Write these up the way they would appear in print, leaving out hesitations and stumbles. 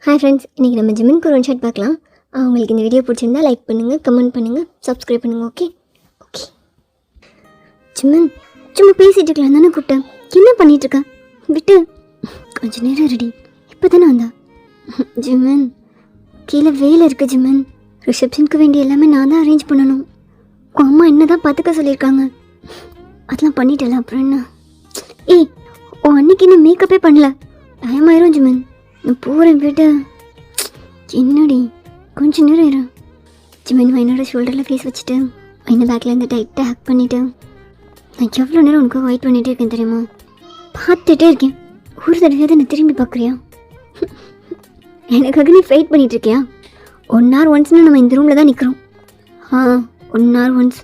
Hi friends, இன்றைக்கி நம்ம ஜிம்முக்கு ஒரு ஒன் ஷாட் பார்க்கலாம். உங்களுக்கு இந்த வீடியோ பிடிச்சிருந்தா லைக் பண்ணுங்கள், கமெண்ட் பண்ணுங்கள், சப்ஸ்கிரைப் பண்ணுங்கள். ஓகே ஓகே ஜிம்மன், சும்மா பேசிகிட்டு இருக்கலாம் தானே கூப்பிட்டேன். என்ன பண்ணிகிட்ருக்க? விட்டு கொஞ்சம் நேரம் ரெடி. இப்போ தானே வந்தா? ஜிம்மன், கீழே வேலை இருக்குது ஜிம்மன். ரிசப்ஷனுக்கு வேண்டிய எல்லாமே நான் தான் அரேஞ்ச் பண்ணணும். உன் அம்மா என்ன தான் பார்த்துக்க சொல்லியிருக்காங்க. அதெல்லாம் பண்ணிட்டல, அப்புறம் என்ன? ஏய், உன் அன்னைக்கு இன்னும் மேக்கப்பே பண்ணல. டைம் ஆயிரும் ஜிம்மன். நான் போகிறேன் வீட்டு. என்னடி கொஞ்சம் நேரம் இரு. ஜிம்மன் என்னோட ஷோல்டரில் ஃபேஸ் வச்சுட்டு என்ன பேக்கில் இருந்து டைட்டாக ஹேக் பண்ணிவிட்டு நான் எவ்வளோ நேரம் உனக்கு வெயிட் பண்ணிகிட்டே இருக்கேன் தெரியுமா? பார்த்துட்டே இருக்கேன். ஒரு தடவையாவது நான் திரும்பி பார்க்குறியா? எனக்காக நீ வெயிட் பண்ணிகிட்டு இருக்கியா? 1 hour ஒன்ஸ்னால் நம்ம இந்த ரூமில் தான் நிற்கிறோம். 1 hour ஒன்ஸ்.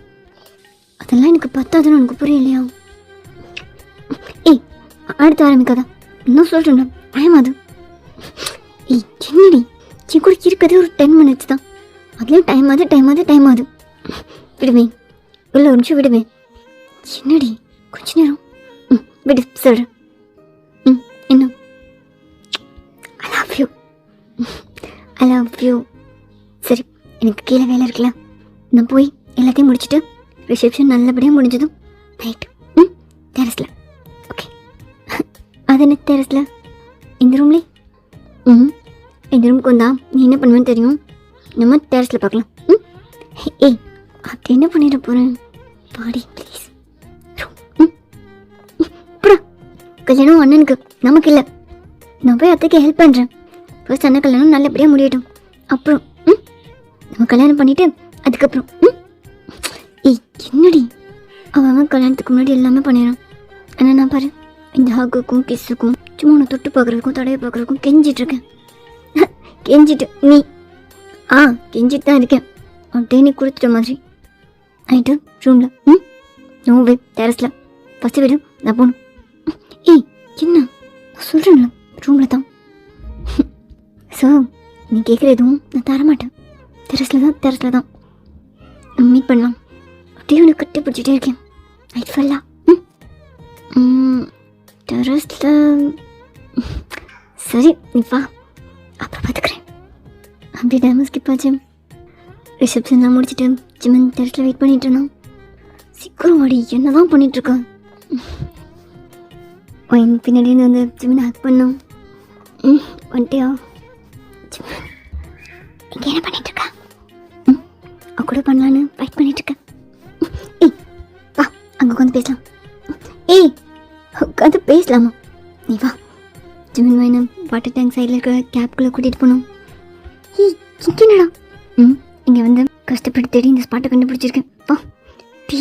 அதெல்லாம் எனக்கு பத்தாதுன்னு உனக்கு புரியலையா? ஏய், அடுத்து ஆரம்பிக்காதா? இன்னும் சொல்கிறேன், டைம் அது. ஏய், என்னடி என் கூட இருக்கிறதே ஒரு 10 minutes தான். அதுலேயும் டைம் ஆகுது. விடுவேன், உள்ள ஒரு நிமிஷம் விடுவேன். என்னடி கொஞ்ச நேரம் விடு சொல்கிறேன். என்ன? I love you. சரி, எனக்கு கீழே வேலை இருக்குல்ல, நான் போய் எல்லாத்தையும் முடிச்சுட்டு ரிசப்ஷன் நல்லபடியாக முடிஞ்சதும் நைட்டு டெரஸில். ஓகே, அது என்ன டெரஸில்? இந்த ரூம்லே? இந்த ரூமுக்கு வந்தா நீ என்ன பண்ணுவேன்னு தெரியும். நம்ம டெரஸில் பார்க்கலாம். ஏய், அப்படி என்ன பண்ணிட போகிறேன்? பாடி ப்ளீஸ். அப்புறம் கல்யாணம் அண்ணனுக்கு, நமக்கு இல்லை. நான் போய் அத்தைக்கு ஹெல்ப் பண்ணுறேன். ஃபர்ஸ்ட் அண்ணன் கல்யாணம் நல்லபடியாக முடியட்டும். அப்புறம் நம்ம கல்யாணம் பண்ணிவிட்டு அதுக்கப்புறம் ஏய், என்னடி அவன் கல்யாணத்துக்கு முன்னாடி எல்லாமே பண்ணிடுறான். ஆனால் நான் பாரு, இந்த ஹக்குக்கும் கிஸ்ஸுக்கும் சும்மா உன்னை தொட்டு பார்க்குறதுக்கும் தடையை பார்க்குறதுக்கும் கெஞ்சிட்ருக்கேன். கெஞ்சிட்டு நீ கெஞ்சிட்டு தான் இருக்கேன். அப்படியே நீ கொடுத்துட்ட மாதிரி ஆயிட்டு ரூமில். நோவே டெரஸில் ஃபஸ்ட்டு வீடு நான் போகணும். ஏய், என்ன நான் சொல்கிறேன்ல, ரூமில் தான். ஸோ நீ கேட்குற எதுவும் நான் தரமாட்டேன். டெரஸில் தான் மீட் பண்ணலாம். அப்படியே உனக்கு கட்டி பிடிச்சிட்டே இருக்கேன். நைட் ஃபுல்லா டெரஸில். சரி, நீ வா, அப்புறம் பார்த்துக்கிறேன். அப்படி டைம் ஸ்கிப் ஆச்சு. ரிசப்ஷன்லாம் முடிச்சுட்டு ஜிம்மன் டெரஸில் வெயிட் பண்ணிட்டு இருந்தோம். சீக்கிரம் வாடி, என்ன தான் பண்ணிகிட்ருக்க? ஒயின் பின்னாடி வந்து ஜிம்மன் ஹேக் பண்ணோம். வந்துட்டியா? ஜிம்மன் இங்கே என்ன பண்ணிகிட்ருக்கா? கூட பண்ணலான்னு வெயிட் பண்ணிகிட்ருக்கேன். ஏய் வா, அங்கே உட்காந்து பேசலாம். ஏய், உட்காந்து பேசலாமா? நீ வா. ஜிம்மன் வாயினா வாட்டர் டேங்க் சைடில் இருக்கிற கேப்குள்ளே கூட்டிகிட்டு போனோம். ஏய், என்னடா? இங்கே வந்து கஷ்டப்பட்டு தேடி இந்த ஸ்பாட்டை கண்டுபிடிச்சிருக்கேன். வா. டீ,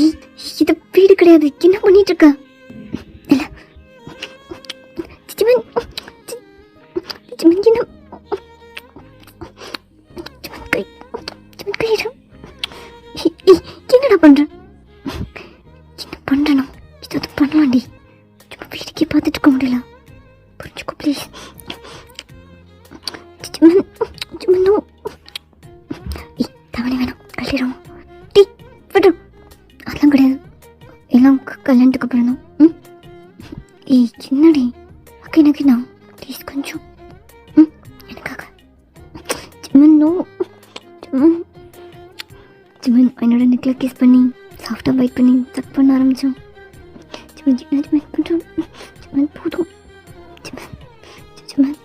இது வீடு கிடையாது. என்ன பண்ணிட்டு இருக்க? இல்லை ஜிம்மன், என்ன என்னடா பண்ற? என்ன பண்றேனா? இது பண்ணலாண்டி. சும்மா வீட்டுக்கே பார்த்துட்டு இருக்க முடியல. புரிஞ்சுக்கோ ப்ளீஸ். தவணை வேணாம், கல்லிடும். டீ விட்டு, அதெல்லாம் கிடையாது. எல்லாம் கல்யாணத்துக்கு அப்புறம் தான். ஏய், என்னடி அக்கா எனக்கு நான் ப்ளீஸ் கொஞ்சம் எனக்காக. ஜிம்மன் என்னோட நெக்கில் கிஸ் பண்ணி சாஃப்டாக பைட் பண்ணி சக் பண்ண ஆரம்பித்தோம். ஜிம்மன் போதும். ஜிம்மன்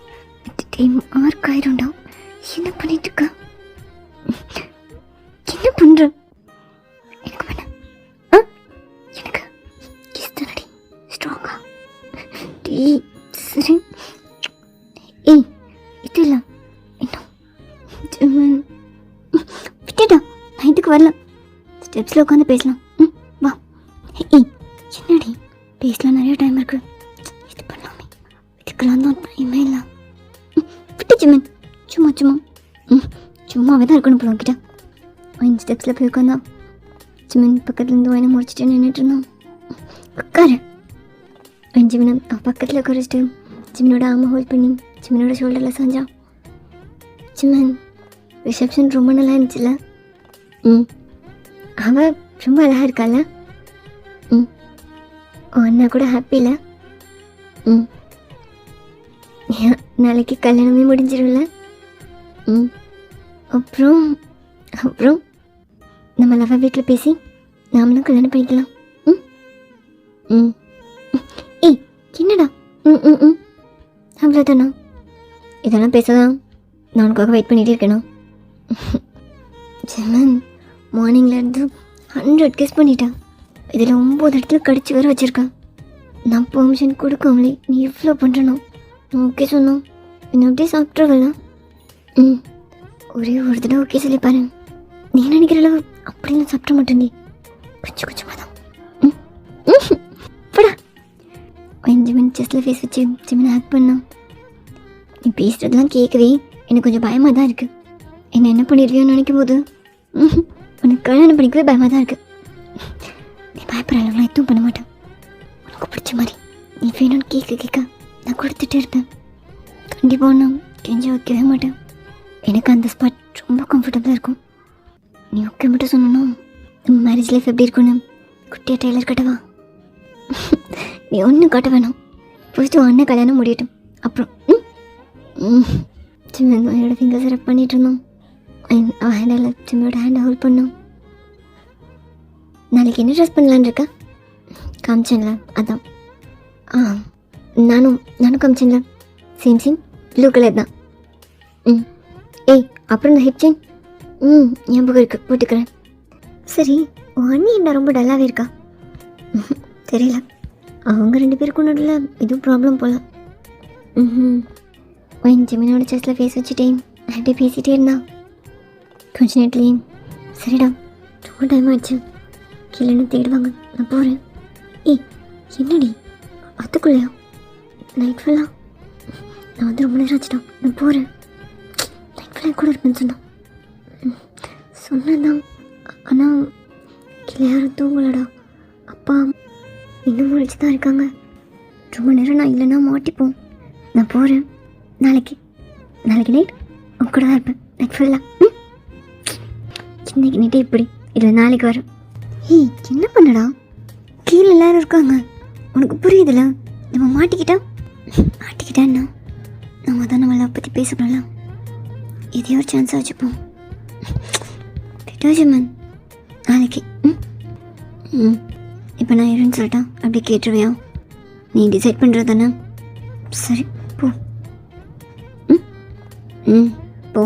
டைம் ஆர்க் ஆயிரும்டா. என்ன பண்ணிட்டு இருக்க? என்ன பண்ற? எனக்கு வேணாம். எனக்கு கிஸ் தானடி ஸ்ட்ராங்கா. டீ சரி. ஏய், இது இல்லை இன்னும். ஜிம்மன் விட்டுடா, நைட்டுக்கு வரல. ஸ்டெப்ஸில் உட்காந்து பேசலாம். வா. ஏய், என்னடி பேசலாம், நிறைய டைம் இருக்கு. இது பண்ணலாமே. இதுக்கெல்லாம் தான் டைமே இல்லை. விட்டு ஜிம்மன், சும்மாவே தான் இருக்கணும் போல உங்ககிட்ட. ஒயின் ஸ்டெப்ஸில் போய் உட்காந்தா ஜிம்மன் பக்கத்துலேருந்து ஒயினை முடிச்சுட்டு நின்றுட்டு இருந்தான். உட்காரு. ஒயின் ஜிம்மனை பக்கத்தில் உட்காரிச்சிட்டு ஜிம்மனோட ஆமை ஹோல்ட் பண்ணி ஜிம்மனோட ஷோல்டரில் சாஞ்சான். ஜிம்மன், ரிசப்ஷன் ரொம்ப நல்லா இருந்துச்சுல்ல? அவள் ரொம்ப அழகாக இருக்கால? அண்ணா கூட ஹாப்பி இல்லை? நாளைக்கு கல்யாணமே முடிஞ்சிடும்ல? ம் அப்புறம் அப்புறம் நம்ம லவ் வீட்டில் பேசி நாமளும் கல்யாணம் பண்ணிக்கலாம். ம் ம் ஏய் என்னடா ம் ம் ம் அவ்வளோதானா? இதெல்லாம் பேசதான் நான் உனக்காக வெயிட் பண்ணிகிட்டே இருக்கேனா? ஜெமன் மார்னிங்லேருந்து 100 கிஸ் பண்ணிட்டேன். இதில் 9 இடத்துல கடிச்சு வேற வச்சுருக்கேன். நான் பெர்மிஷன் கொடுக்காமலே நீ எவ்வளோ பண்ணுறனோ ஓகே சொன்னோம். என்ன அப்படியே சாப்பிட்ருவல. ம் ஒரே ஒரு தடவை ஓகே சொல்லி பாரு. நீ நினைக்கிற அளவு அப்படிலாம் சாப்பிட மாட்டேன். நீ கொஞ்சம் கொஞ்சமாக தான். ம் படா 5 மினிட் செஸ்டில் ஃபேஸ் வச்சு ஜிமினை ஹேக் பண்ணான். நீ பேசுகிறதுலாம் கேட்கவே எனக்கு கொஞ்சம் பயமாக தான் இருக்குது. என்ன பண்ணிடுவியோன்னு நினைக்கும் போது உனக்கு கல்யாணம் பண்ணிக்கவே பயமாக தான் இருக்குது. நீ பயப்படுற அளவுலாம் எதுவும் பண்ண மாட்டேன். உனக்கு பிடிச்ச மாதிரி நீ வேணும்னு கேட்க நான் கொடுத்துட்டே இருப்பேன். கண்டிப்பாக நான் கெஞ்சி வைக்கவே மாட்டேன். எனக்கு அந்த ஸ்பாட் ரொம்ப கம்ஃபர்டபுளாக இருக்கும். நீ ஓகே மட்டும் சொன்னோம். மேரேஜ் லைஃப் எப்படி இருக்குன்னு குட்டியாக டெய்லர் கட்டவா? நீ ஒன்றும் கட்ட வேணாம். ஃபஸ்ட்டு அண்ணன் கல்யாணம் முடியட்டும். அப்புறம் சிம்மன் என்னோட ஃபிங்கர்ஸ் ரப் பண்ணிகிட்டு இருந்தோம். அவன் ஹேண்டில் சிம்மோட ஹேண்டை ஹோல்ட் பண்ணோம். நாளைக்கு என்ன ட்ரெஸ் பண்ணலான்னு இருக்கா? காமிச்சேன்ல அதான். நானும் காமிச்சேன்ல சேம் ப்ளூ கலர் தான். ஏய் அப்புறம் இந்த ஹிப் செயின் ஞாபகம் இருக்கு, போட்டுக்கிறேன். சரி உன் அண்ணி என்ன ரொம்ப டல்லாகவே இருக்கா? தெரியல, அவங்க 2 பேருக்கும் நடுவில் எதுவும் ப்ராப்ளம் போல. ஜெமினோட செஸ்டில் ஃபேஸ் வச்சுட்டேன். அப்படியே பேசிகிட்டே இருந்தா. கொஞ்ச நேரத்துலேயே சரிடா ரொம்ப டைம் ஆயிடுச்சு, கீழே தேடுவாங்க, நான் போகிறேன். ஏய் என்னடி அதுக்குள்ளையா? நைட் ஃபுல்லாக நான் வந்து ரொம்ப நேரம் ஆச்சுட்டா, நான் போகிறேன். நைட் ஃபுல்லாக கூட இருப்பேன்னு சொன்னதான். ஆனால் கீழே யாரும் தூங்கலடா. அப்பா இன்னும் முடிச்சு தான் இருக்காங்க. ரொம்ப நேரம் நான் இல்லைன்னா மாட்டிப்போம். நான் போகிறேன். நாளைக்கு நைட் உங்க கூட தான் இருப்பேன். நைட் ஃபுல்லாக. இன்னைக்கு நைட்டே இப்படி இல்லை, நாளைக்கு வரேன். ஏய் என்ன பண்ணடா, கீழே எல்லாரும் இருக்காங்க, உனக்கு புரியுதுல? நம்ம மாட்டிக்கிட்டான்னா நம்ம தான் நம்மளை பற்றி பேசப்படலாம். எதையோ ஒரு சான்ஸாக வச்சுப்போம். ஜிமன் நாளைக்கு இப்போ நான் இருன்னு சொல்லிட்டா அப்படி கேட்டுருவியா? நீ டிசைட் பண்ணுறது தானே? சரி போ. போ.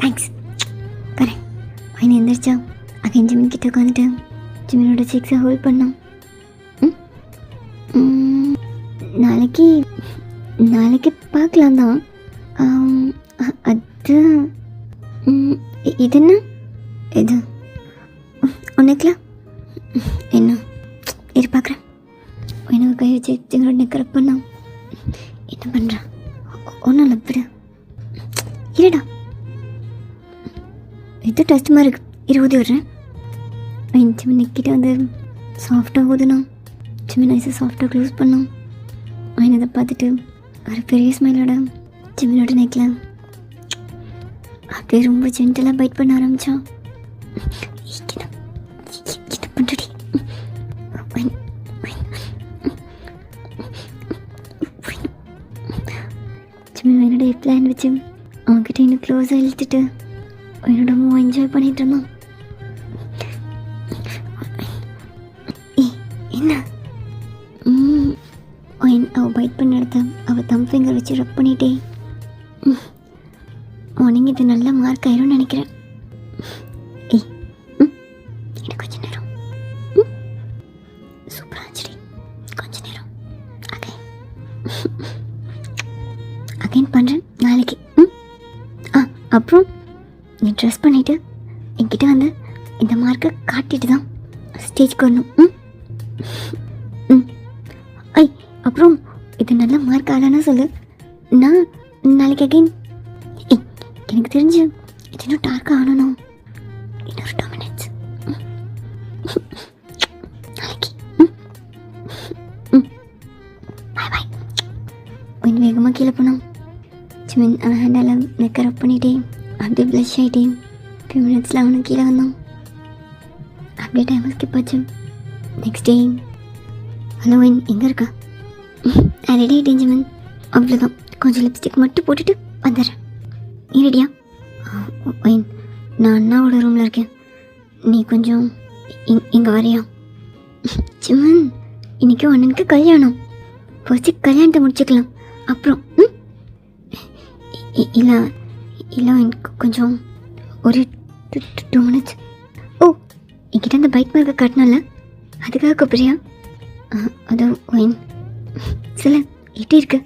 தேங்க்ஸ். வரேன். பையன் எந்திரிச்சா அகைன் ஜிமின் கிட்ட உட்காந்துட்டு ஜிமினோட சிக்ஸை ஹோல்ட் பண்ணான். நாளைக்கு பார்க்கலாம் தான். அது இது என்ன இது உனக்குலாம் என்ன இரு பார்க்குறேன். எனக்கு கை வச்சு எங்களோட நெக்கரை பண்ணான். என்ன பண்ணுறான்? ஒன்றும் இல்லை, விடு. இருடா, இது டெஸ்ட் மாதிரி இருக்கு, ஊதி விடுறேன். ஜிமின் நெக்கிட்ட வந்து சாஃப்டாக ஊதுனான். ஜிமின் ஐஸை சாஃப்டாக க்ளோஸ் பண்ணான். இதை பார்த்துட்டு ஒரு பெரிய ஸ்மைலோட ஜிமினோட நெக்கில் அப்படியே ரொம்ப ஜென்டலாக பைட் பண்ண ஆரம்பித்தான். என்ன பண்ணுறடி? ஜிமின் என்னோட பிளான் வச்சு அவன்கிட்ட இன்னும் க்ளோஸாக இழுத்துட்டு என்னோட மூவ் என்ஜாய் பண்ணிட்டு இருந்தான். என்ன அவள் பைட் பண்ண இடத்த அவள் தம் ஃபிங்கர் வச்சு ரப் பண்ணிட்டே. மார்னிங் இது நல்ல மார்க் ஆயிரும்னு நினைக்கிறேன். ஏய் எனக்கு கொஞ்ச நேரம் சூப்பராக இருந்துச்சு. கொஞ்ச நேரம் அகைன் பண்ணுறேன் நாளைக்கு. அப்புறம் நீ ட்ரெஸ் பண்ணிவிட்டு என்கிட்ட வந்து இந்த மார்க்கை காட்டிட்டு தான் ஸ்டேஜ்க்கு வரணும். அப்புறம் இது நல்ல மார்க் ஆகலன்னா சொல்லு, நான் நாளைக்கு அகைன். எனக்கு தெரிஞ்சு இது இன்னும் டார்க் ஆகணும். இன்னொரு 2 minutes. நாளைக்கு பாய் பாய். கொஞ்சம் வேகமாக கீழே போனோம். ஜிமின் அவன் ஹேண்டால் நெக்கை ரப் பண்ணிட்டேன். அப்படியே ப்ளஷ் ஆகிட்டேன். ஃபியூ மினிட்ஸில் அவனும் கீழே வந்தான். அப்படியே டைம் ஸ்கிப் ஆச்சு. Next day. ஹலோ எங்கே இருக்கா? ரெடி ஆகிட்டேன் ஜிமின். அவ்வளோதான், கொஞ்சம் லிப்ஸ்டிக் மட்டும் போட்டுட்டு வந்துடுறேன். நீ ரெடியா? ஒயின், நான் அண்ணாவோட ரூமில் இருக்கேன். நீ கொஞ்சம் இங்கே வரியா? சிமன், இன்றைக்கும் அண்ணனுக்கு கல்யாணம். ஃபர்ஸ்ட்டு கல்யாணத்தை முடிச்சுக்கலாம், அப்புறம் இல்லை இல்லை எனக்கு கொஞ்சம் ஒரு 2 மினிட்ஸ். ஓ, என்கிட்ட அந்த பைக் மார்க்கை காட்டினல, அதுக்காக கூப்பிட்றியா? அது ஒயின் சில எப்படி இருக்கு?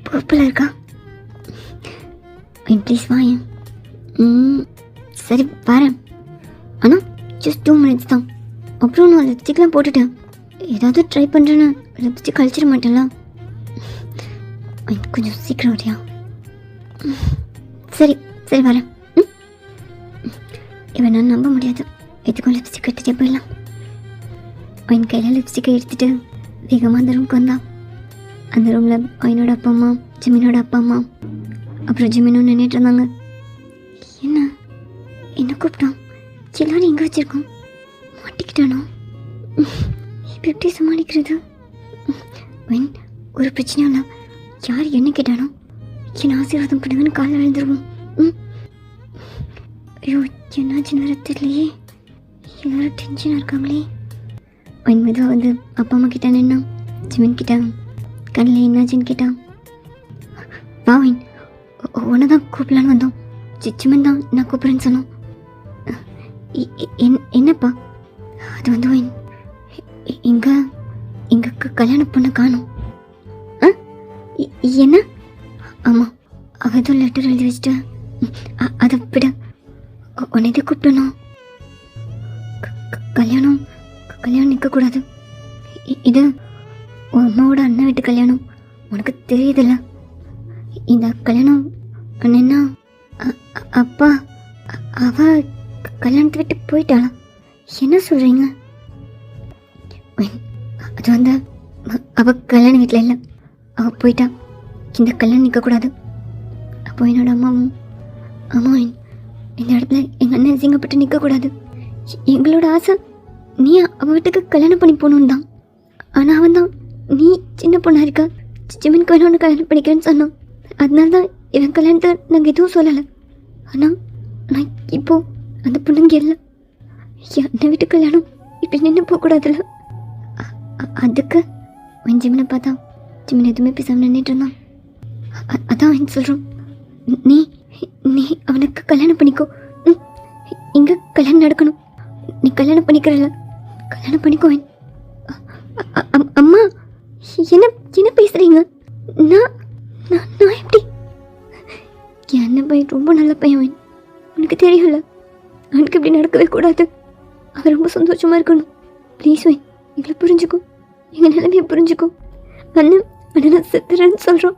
பர்பிளாக இருக்கா? ஒயின் ப்ளீஸ் வாயேன். சரி பாரேன், ஆனால் ஜஸ்ட் 2 மினிட்ஸ் தான். அப்புறம் நான் லிப்ஸ்டிக்லாம் போட்டுட்டேன். ஏதாவது ட்ரை பண்ணுறேன்னு லிப்ஸ்டிக் கழிச்சிட மாட்டேன்ல. கொஞ்சம் சீக்கிரம் வரியா? சரி சரி வரேன். இவன் நான் நம்ப முடியாது. எதுக்கும் லிப்ஸ்டிக் எடுத்துகிட்டே போயிடலாம். அவன் கையில் லிப்ஸ்டிக்கை எடுத்துகிட்டு வேகமாக அந்த ரூமுக்கு வந்தான். அந்த ரூமில் அவனோட அப்பா அம்மா, ஜிமினோட அப்பா அம்மா, அப்புறம் ஜிமினும் நின்றுட்டு இருந்தாங்க. என்ன கூப்பிட்டான்? எல்லாரும் எங்கே வச்சுருக்கோம்? மாட்டிக்கிட்டானோ? இப்போ எப்படி சமாளிக்கிறது? ஒரு பிரச்சனையும் இல்லை. யார் என்ன கேட்டானோ என்ன ஆசீர்வாதம் பண்ணுங்கன்னு காலையில் எழுந்துருவோம். ஐயோ, என்னாச்சுன்னு வேற தெரியலையே. எல்லாரும் டென்ஷனாக இருக்காங்களே. அவன் மெதுவாக வந்து அப்பா அம்மா கிட்ட நின்னா. ஜிமின் கிட்ட கண்ணில் என்னாச்சுன்னு கேட்டான். வாவின், உன்னை தான் கூப்பிடலான்னு வந்தோம். ஜிமின் தான் நான் கூப்பிட்றேன்னு சொன்னோம். என்னப்பா? அது வந்து இங்கே கல்யாணம் பண்ண காணும். என்ன? ஆமாம், அவ ஏதோ லெட்டர் எழுதி வச்சுட்டேன். அதை விட உன்னை எதை கூப்பிட்டணும்? கல்யாணம் நிற்கக்கூடாது. இது உன் அம்மாவோட அண்ணன் வீட்டு கல்யாணம். உனக்கு தெரியுதில்ல? இந்த கல்யாணம் என்னன்னா அப்பா அவ கல்யாணத்தை விட்டு போயிட்டாளா? என்ன சொல்கிறீங்க? அது வந்து அவள் கல்யாண வீட்டில் இல்லை, அவள் போயிட்டா. இந்த கல்யாணம் நிற்கக்கூடாது. அப்போ என்னோட அம்மாவும் இந்த இடத்துல எங்கள் அண்ணன் சிங்கப்பட்டு நிற்கக்கூடாது. எங்களோட ஆசை நீ அவள் வீட்டுக்கு கல்யாணம் பண்ணி போகணுன்னு தான். ஆனால் அவன் தான் நீ சின்ன பொண்ணாக இருக்கா, ஜிமின் கல்யாணம் கல்யாணம் பண்ணிக்கிறேன்னு சொன்னான். அதனால தான் இவன் கல்யாணத்தை நாங்கள் எதுவும் சொல்லலை. ஆனால் நான் இப்போது அந்த பொண்ணுங்க இல்லை. என் அண்ணன் வீட்டு கல்யாணம் இப்படி நின்று போகக்கூடாதுல்ல. அதுக்கு அவன் ஜிமினை பார்த்தா ஜிமின் எதுவுமே பேசாமல் நின்றுட்டு இருந்தான். அதான் அவன் சொல்கிறோம், நீ நீ அவனுக்கு கல்யாணம் பண்ணிக்கோ. இங்கே கல்யாணம் நடக்கணும். நீ கல்யாணம் பண்ணிக்கிறல்ல, கல்யாணம் பண்ணிக்கோவேன். அம்மா, என்ன என்ன பேசுகிறீங்க? நான் நான் நான் எப்படி? என் அண்ணன் பையன் ரொம்ப நல்ல பையன். உனக்கு தெரியல, அவனுக்கு இப்படி நடக்கவே கூடாது. அவன் ரொம்ப சந்தோஷமாக இருக்கணும். ப்ளீஸ் வேன், எங்களை புரிஞ்சுக்கோ, எங்கள் நிலைமையை புரிஞ்சுக்கோ. அண்ணன் நான் செத்துறேன்னு சொல்கிறான்.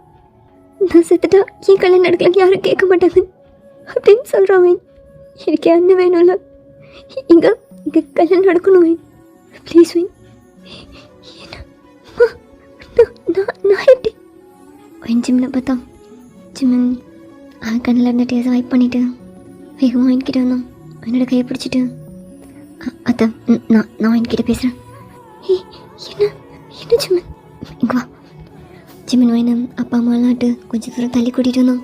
நான் செத்துட்டா என் கல்யாணம் நடக்கலன்னு யாரும் கேட்க மாட்டாங்க அப்படின்னு சொல்கிறான். வேன், எனக்கு அண்ணன் வேணும்ல. இங்கே கல்யாணம் நடக்கணும் வேன். Please van. நான் எப்படி? அவன் ஜிம்மில் பார்த்தா ஜிம்மன் அவன் கண்ணில் இருந்த டேஸை வைப் பண்ணிவிட்டு வேகமாக என்கிட்ட வந்தான். என்னோட கையை பிடிச்சிட்டு அத்தை நான் என்கிட்ட பேசுகிறேன். என்ன என்ன ஜிம்மன்? இங்கே வா. ஜிம்மன் வேணும் அப்பா அம்மாலாட்டு கொஞ்சம் தூரம் தள்ளி கூட்டிகிட்டு வந்தான்.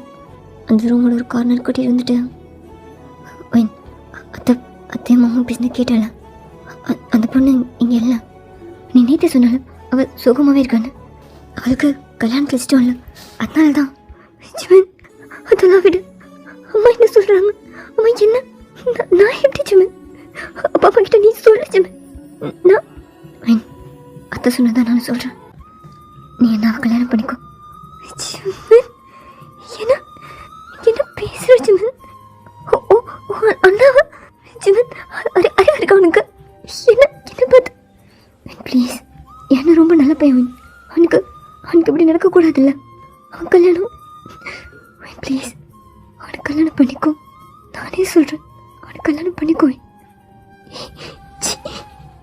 அந்த ரூமோட ஒரு கார்னர் கூட்டிகிட்டு வந்துட்டு ஒயின் அத்தை மாமா பேசின கேட்டால அந்த பொண்ணு இங்கே இல்லை. நீ நேற்று சொன்னால அவள் சுகமாகவே இருக்கான்னு. அவளுக்கு கல்யாணம் வச்சுட்டோம் இல்லை, அதனால தான். ஜிமன் அதெல்லாம் விடு. அம்மா என்ன சொல்கிறாங்க? அம்மா என்ன? நான் எப்படி ஜிமன்? அப்பா கிட்ட நீ சொல்ல ஜிமன். நான் அத்தை சொன்னதான் நான் சொல்கிறேன். நீ என்ன கல்யாணம் பண்ணிக்கோ. என்ன என்ன பேசுகிற ஜிமன்? ஓ அண்ணாவா ஜிமன்? அறிவு இருக்கா உனக்கு? என்ன என்ன பார்த்து? ப்ளீஸ், என்ன ரொம்ப நல்ல பையன். அவனுக்கு இப்படி நடக்கக்கூடாதுல்ல. அவன் கல்யாணம் ப்ளீஸ், அவனுக்கு கல்யாணம் பண்ணிக்கோ. நானே சொல்கிறேன், அவனுக்கு கல்யாணம் பண்ணிக்கோ.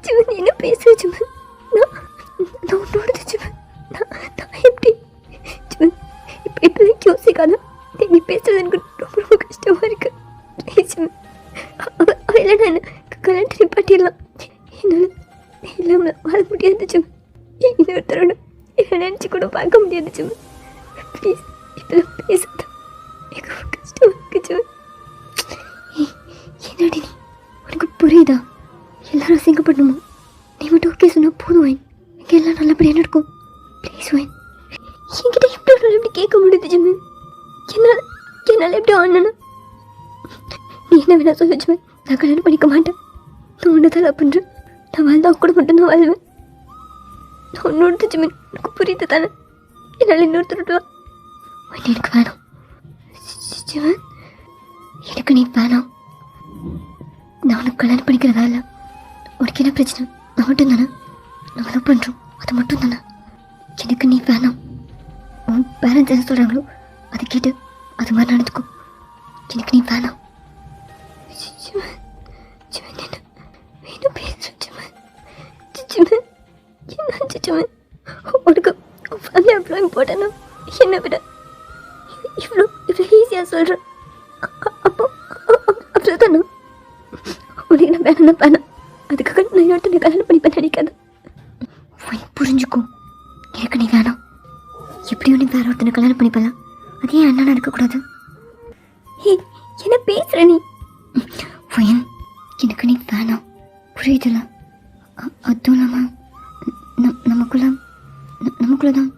ஜிவன் என்ன பேசுற ஜிவன்? நான் உன்னோட ஜிவன். நான் எப்படி ஜிவன்? இப்போ யோசிக்காத. நீ பேசுறது எனக்கு ரொம்ப ரொம்ப கஷ்டமாக இருக்கு. ப்ளீஸ் ஜிவன், அவள் இல்லை நான் கல்யாணத்தை நிப்பாட்டிடலாம். என்னால் இல்லாமல் வாழ முடியாது ஜிவன். இன்னொருத்தரோட நினச்சி கூட பார்க்க முடியாது ஜிவன். ப்ளீஸ் இப்பெல்லாம் பேசாத, எனக்கு கஷ்டமாக இருக்கு என்னால் என்னால் எப்படி அண்ணனும் நீ என்ன வேணா சொல்ல ஜிமன், நான் கல்யாணம் பண்ணிக்க மாட்டேன். நான் ஒன்று தான் லவ் பண்ணுறேன். நான் வாழ்ந்தா கூட மட்டும் நான் வாழ்வேன். நான் ஒன்று ஜிமன், எனக்கு புரியுது தானே. என்னால் இன்னொருத்தருட்டுவா எனக்கு வேணும் ஜிமன், எனக்கு நீ வேணாம். நான் உனக்கு கல்யாணம் பண்ணிக்கிறதா இல்லை. உனக்கு என்ன பிரச்சனை? நான் மட்டும் தானே, நான் லவ் பண்ணுறோம், அது மட்டும் தானே. எனக்கு நீ வேணாம். உன் பேரண்ட்ஸ் என்ன சொல்கிறாங்களோ அதை கேட்டு அது மாதிரி நடந்துக்கும். எனக்கு நீ வேணாம். உனக்கு ஃபேமிலி அவ்வளோ இம்பார்ட்டன்ட். என்னை விட இவ்வளோ ஈஸியாக சொல்கிறேன். அப்போ அவ்வளோ தானே உனக்கு நான் வேணாம். அதுக்காக நான் இன்னொருத்தனை கல்யாணம் பண்ணிப்பேன் நினைக்காது. புரிஞ்சுக்கும், எனக்கு நீ வேணாம். எப்படியும் நீ வேற ஒருத்தனை கல்யாணம் பண்ணிப்பலாம். அதே அண்ணனா இருக்கக்கூடாது. என்ன பேசுற நீ? எனக்கு நீ வேணாம், புரியுதுல? அதுவும் இல்லாமல் நமக்குள்ள தான்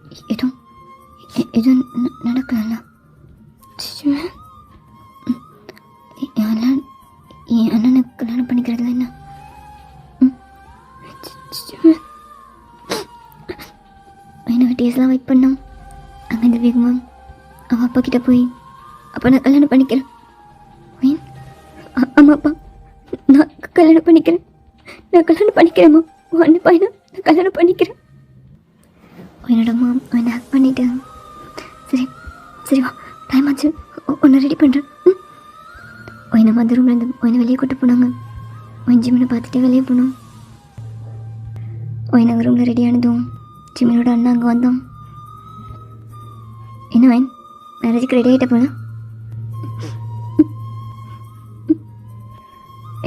எதுவும் நடக்கல. என் அண்ணனை கல்யாணம் பண்ணிக்கிறதுல என்ன? என்ன டேஸ்லாம் வெயிட் பண்ணோம். அங்கே இந்த வேகமா அவள் அப்பா கிட்ட போய் அப்பா நான் கல்யாணம் பண்ணிக்கிறேன். ஆமாம் அப்பா, நான் கல்யாணம் பண்ணிக்கிறேம்மா. ஒன்று பையனா நான் கல்யாணம் பண்ணிக்கிறேன். என்னோட அம்மா என்னை ஹக் பண்ணிட்டு சரி வா, டைம் ஆச்சு, ஒன்று ரெடி பண்ணுறேன். நம்ம அந்த ரூம்லேருந்து ஒன்று வெளியே கூட்டு போனாங்க. ஜிமினை பார்த்துட்டு வெளியே போனோம். நாங்கள் ரூமில் ரெடியானதும் ஜிமினோட அண்ணா அங்கே வந்தோம். என்ன வைன், மேரேஜுக்கு ரெடி ஆகிட்ட போல?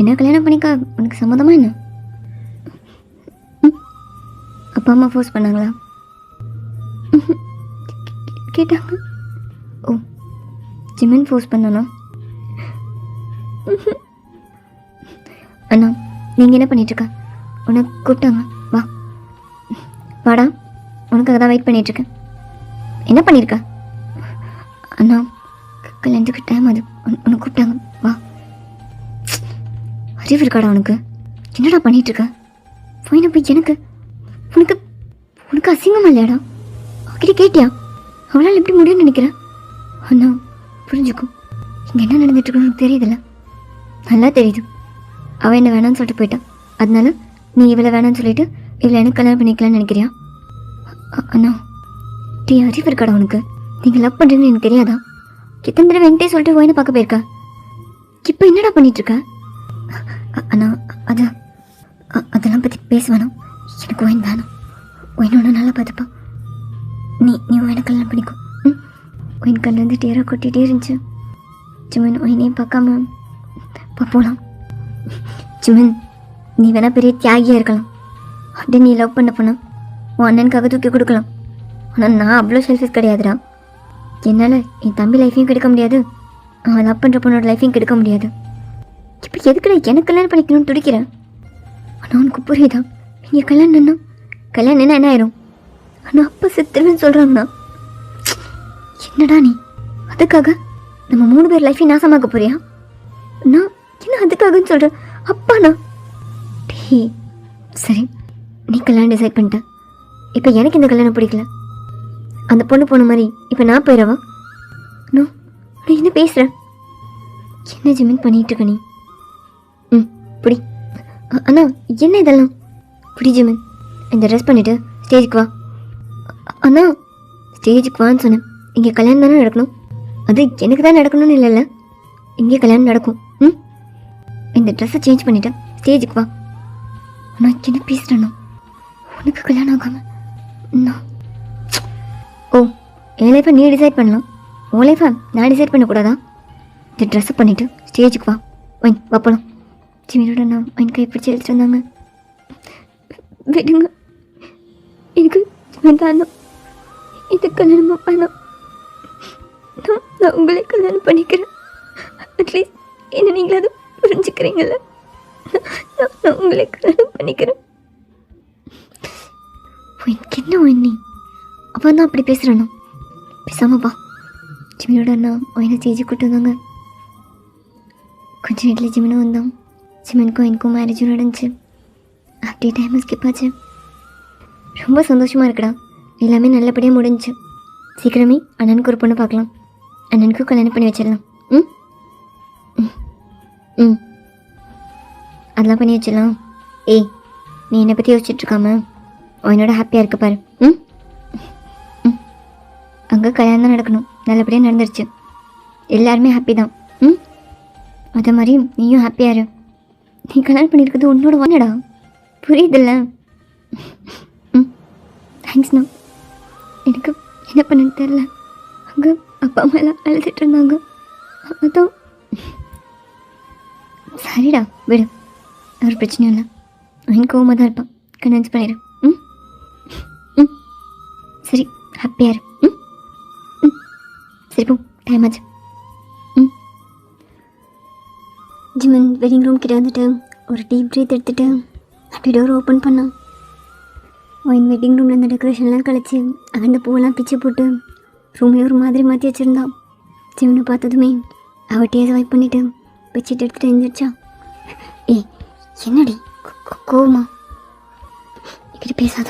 என்ன கல்யாணம் பண்ணிக்கா உனக்கு சம்மதமாக என்ன? அப்பா அம்மா ஃபோர்ஸ் பண்ணாங்களா? கேட்டாங்க. ஓ, ஜிமின் ஃபோர்ஸ் பண்ணணும். அண்ணா நீங்கள் என்ன பண்ணிகிட்ருக்கா? உனக்கு கூப்பிட்டாங்க, வா வாடா, உனக்காக தான் வெயிட் பண்ணிகிட்ருக்கேன். என்ன பண்ணியிருக்கா? அண்ணா கல்யாணத்துக்கு டைம் அது, உனக்கு கூப்பிட்டாங்க, வா. அறிவு இருக்காடா உனக்கு? என்னடா பண்ணிகிட்ருக்க? போய் எனக்கு உனக்கு உனக்கு அசிங்கமா இல்லையாடா? அவகிட்ட கேட்டியா? அவளால் எப்படி முடியும்னு நினைக்கிறேன்? அண்ணா புரிஞ்சுக்கும், இங்கே என்ன நடந்துட்டுருக்குன்னு உனக்கு தெரியுதுல்ல? நல்லா தெரியுது. அவள் என்ன வேணான்னு சொல்லிட்டு போயிட்டான். அதனால நீ இவளை வேணான்னு சொல்லிட்டு இவளை எனக்கு கல்யாணம் பண்ணிக்கலான்னு நினைக்கிறியா? அண்ணா டீ அறிவு இருக்காடா உனக்கு? நீங்கள் லவ் பண்ணுறீங்கன்னு எனக்கு தெரியாதா? எத்தனை தடவை என்கிட்டே சொல்லிட்டு ஓயினை பார்க்க போயிருக்கா? இப்போ என்னடா பண்ணிகிட்ருக்க? அண்ணா அதெல்லாம் பற்றி பேசுவானோ? எனக்கு ஒயின் வேணும். ஒயினோட நல்லா பார்த்துப்பா. நீ ஒயினை கல்யாணம் பண்ணிக்கோ. ஒயின் கல்லேருந்து டேராக கொட்டிகிட்டே இருந்துச்சு. ஜிமன் ஒயினையும் பார்க்காம போகலாம். ஜிமன் நீ வேணா பெரிய தியாகியாக இருக்கலாம். அப்படி நீ லவ் பண்ண போனால் உன் அண்ணனுக்காக தூக்கி கொடுக்கலாம். ஆனால் நான் அவ்வளோ செல்ஃபிஷ் கிடையாதுடா. என்னால் என் தம்பி லைஃப்பையும் கெடுக்க முடியாது, அவன் லவ் பண்ணுற பொண்ணோட லைஃப்பையும் கெடுக்க முடியாது. இப்போ எதுக்குடா எனக்கு கல்யாணம் பண்ணிக்கணும்னு துடிக்கிறேன்? ஆனால் உனக்கு புரியுதா? நீங்கள் கல்யாணம் என்ன ஆயிரும்? ஆனால் அப்பா செத்துருவேன்னு சொல்கிறாங்கண்ணா. என்னடா நீ அதுக்காக நம்ம 3 பேர் லைஃப்பையும் நாசமாக்க போறியா? நான் என்ன அதுக்காகன்னு சொல்கிறேன்? அப்பாண்ணா டே சரி, நீ கல்யாணம் டிசைட் பண்ணிட்ட. இப்போ எனக்கு இந்த கல்யாணம் பிடிக்கல. அந்த பொண்ணு போன மாதிரி இப்போ நான் போயிடவா? நான் என்ன பேசுகிறேன்? என்ன ஜிமின் பண்ணிகிட்ருக்க நீ? புடி. அண்ணா என்ன இதெல்லாம்? புடி ஜிமின், இந்த ட்ரெஸ் பண்ணிவிட்டு ஸ்டேஜுக்கு வா. அண்ணா ஸ்டேஜுக்கு வான்னு சொன்னேன். இங்கே கல்யாணம் தானே நடக்கணும். அது எனக்கு தான் நடக்கணும்னு இல்லைல்ல, இங்கே கல்யாணம் நடக்கும். இந்த ட்ரெஸ்ஸை சேஞ்ச் பண்ணிவிட்டேன், ஸ்டேஜுக்கு வா. அண்ணா என்ன பேசுகிறேண்ணா? உனக்கு கல்யாணம் ஆகாமல் நான் என் லைஃப்பை நீ டிசைட் பண்ணலாம், உன் லைஃப்பை நான் டிசைட் பண்ணக்கூடாதா? இந்த ட்ரெஸ்ஸை பண்ணிவிட்டு ஸ்டேஜுக்கு வா. ஒயின் வா போகலாம். ஜிமினோட நான் ஒயின் கை பிடிச்சி எடுத்துட்டு வந்தாங்க. விடுங்க, எனக்கு வேண்டாம், இது கல்யாணமாக வேணாம். நான் உங்களே கல்யாணம் பண்ணிக்கிறேன். அட்லீஸ்ட் என்ன நீங்களாவது புரிஞ்சுக்கிறீங்கள? நான் உங்களே கல்யாணம் பண்ணிக்கிறேன். எனக்கு என்ன ஒயின், நீ அவன் தான் அப்படி பேசுகிறானோ? பேசாமப்பா ஜிமினோட அண்ணா ஒயினை ஸ்டேஜுக்கு கூட்டு வந்தாங்க. கொஞ்சம் நேரத்தில் ஜிமினும் வந்தான். ஜிமினுக்கும் எனக்கும் மேரேஜும் நடந்துச்சு. அப்படியே டைம் ஸ்கிப் ஆச்சு. ரொம்ப சந்தோஷமாக இருக்குடா. எல்லாமே நல்லபடியாக முடிஞ்சிச்சு. சீக்கிரமே அண்ணனுக்கு ஒரு பொண்ணு பார்க்கலாம். அண்ணனுக்கும் கல்யாணம் பண்ணி வச்சிடலாம். ம் ம் ம் அதெல்லாம் பண்ணி வச்சிடலாம். ஏய், நீ என்னை பற்றி யோசிச்சுட்ருக்காம உன்னோட ஹாப்பியாக இருக்க பாரு. ம் ம் அங்கே கல்யாணம் தான் நடக்கணும். நல்லபடியாக நடந்துருச்சு. எல்லாருமே ஹாப்பி தான். ம் அதே மாதிரி நீயும் ஹாப்பியாக இரு. நீ கல்யாணம் பண்ணியிருக்கிறது உன்னோட வானடா, புரியுதில்ல? ம் தேங்க்ஸ்ண்ணா. எனக்கு என்ன பண்ணுன்னு தெரில. அங்கே அப்பா அம்மா எல்லாம் அழுதுட்டு இருந்தாங்க. அதான் சரிடா விடு, ஒரு பிரச்சனையும் இல்லை. எனக்கு கோவமாக தான் இருப்பான். கன்வின்ஸ் பண்ணிடு. ம் ம் சரி, ஹாப்பியாக இரு. ம் ம் சரி போ, டைம் ஆச்சு. ம் ஜிமன் வெட்டிங் ரூம் கிட்ட வந்துட்டு ஒரு டீப் ப்ரீத் எடுத்துகிட்டு அப்படி டோர் ஓப்பன் பண்ணான். ஒயின் வெட்டிங் ரூமில் இந்த டெக்கரேஷன்லாம் கழிச்சு அவன் இந்த பூவெல்லாம் பிச்சு போட்டு ரூமே ஒரு மாதிரி மாற்றி வச்சுருந்தான். ஜிமனை பார்த்ததுமே அவள் டேஸ் வைப் பண்ணிவிட்டு பிச்சுட்டு எடுத்துகிட்டு எழுந்திரிச்சா. ஏய் என்னடி கோவமா? என்கிட்ட பேசாத.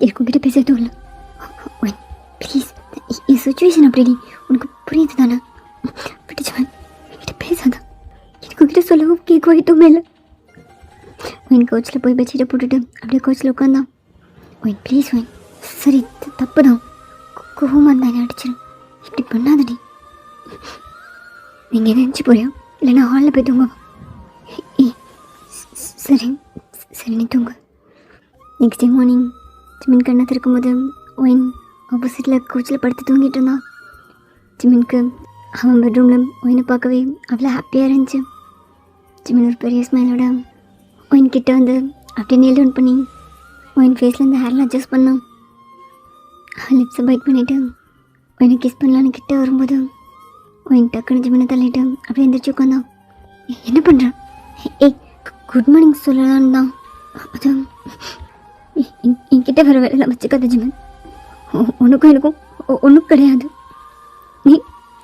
எனக்கு உங்ககிட்ட பேசுறதும் இல்லை. ஒயின் ப்ளீஸ், என் சுச்சுவேஷன் அப்படிடி, உனக்கு புரியுது தானே? பிடிச்சவன் என்கிட்ட பேசாத. எனக்கு உங்ககிட்ட சொல்லவும் கேட்க எதுவுமே இல்லை. ஒயின் கோச்சில் போய் பெட்ஷீட்டை போட்டுட்டு அப்படியே கோச்சில் உட்காந்தான். ஒயின் ப்ளீஸ் ஒயின், சரி தப்பு தான், கோவமாக இருந்தா என்ன அடிச்சிடும். இப்படி பண்ணாதடி. நீங்கள் நினச்சி போறியா இல்லைன்னா ஹாலில் போய் தூங்க? சரி சரி நீ தூங்க. நெக்ஸ்ட் டே மார்னிங் ஜிமின் கண்ணை திறக்கும்போது ஒயின் ஆப்போசிட்டில் கோச்சில் படுத்து தூங்கிட்டு இருந்தான். ஜிமினுக்கு அவன் பெட்ரூமில் ஒயினை பார்க்கவே அவ்வளோ ஹாப்பியாக இருந்துச்சு. ஜிமின் ஒரு பெரிய ஸ்மைலோட ஒயின் கிட்ட வந்து அப்படியே நெல் டவுன் பண்ணி ஒயின் ஃபேஸில் இந்த ஹேர்லாம் அட்ஜஸ்ட் பண்ணான். லிப்ஸை பைட் பண்ணிவிட்டு ஒயினை கிஸ் பண்ணலான்னு கிட்டே வரும்போது ஒயின் டக்குன்னு ஜிமினை தள்ளிட்டு அப்படியே எந்திரிச்சு உட்காந்தான். என்ன பண்ணுறான்? ஏய் குட் மார்னிங் சொல்லலான்னு தான். அது என்கிட்ட வர வேலையெல்லாம் வச்சுக்காத ஜிமன். உனக்கும் எனக்கும் ஒன்றும் கிடையாது. நீ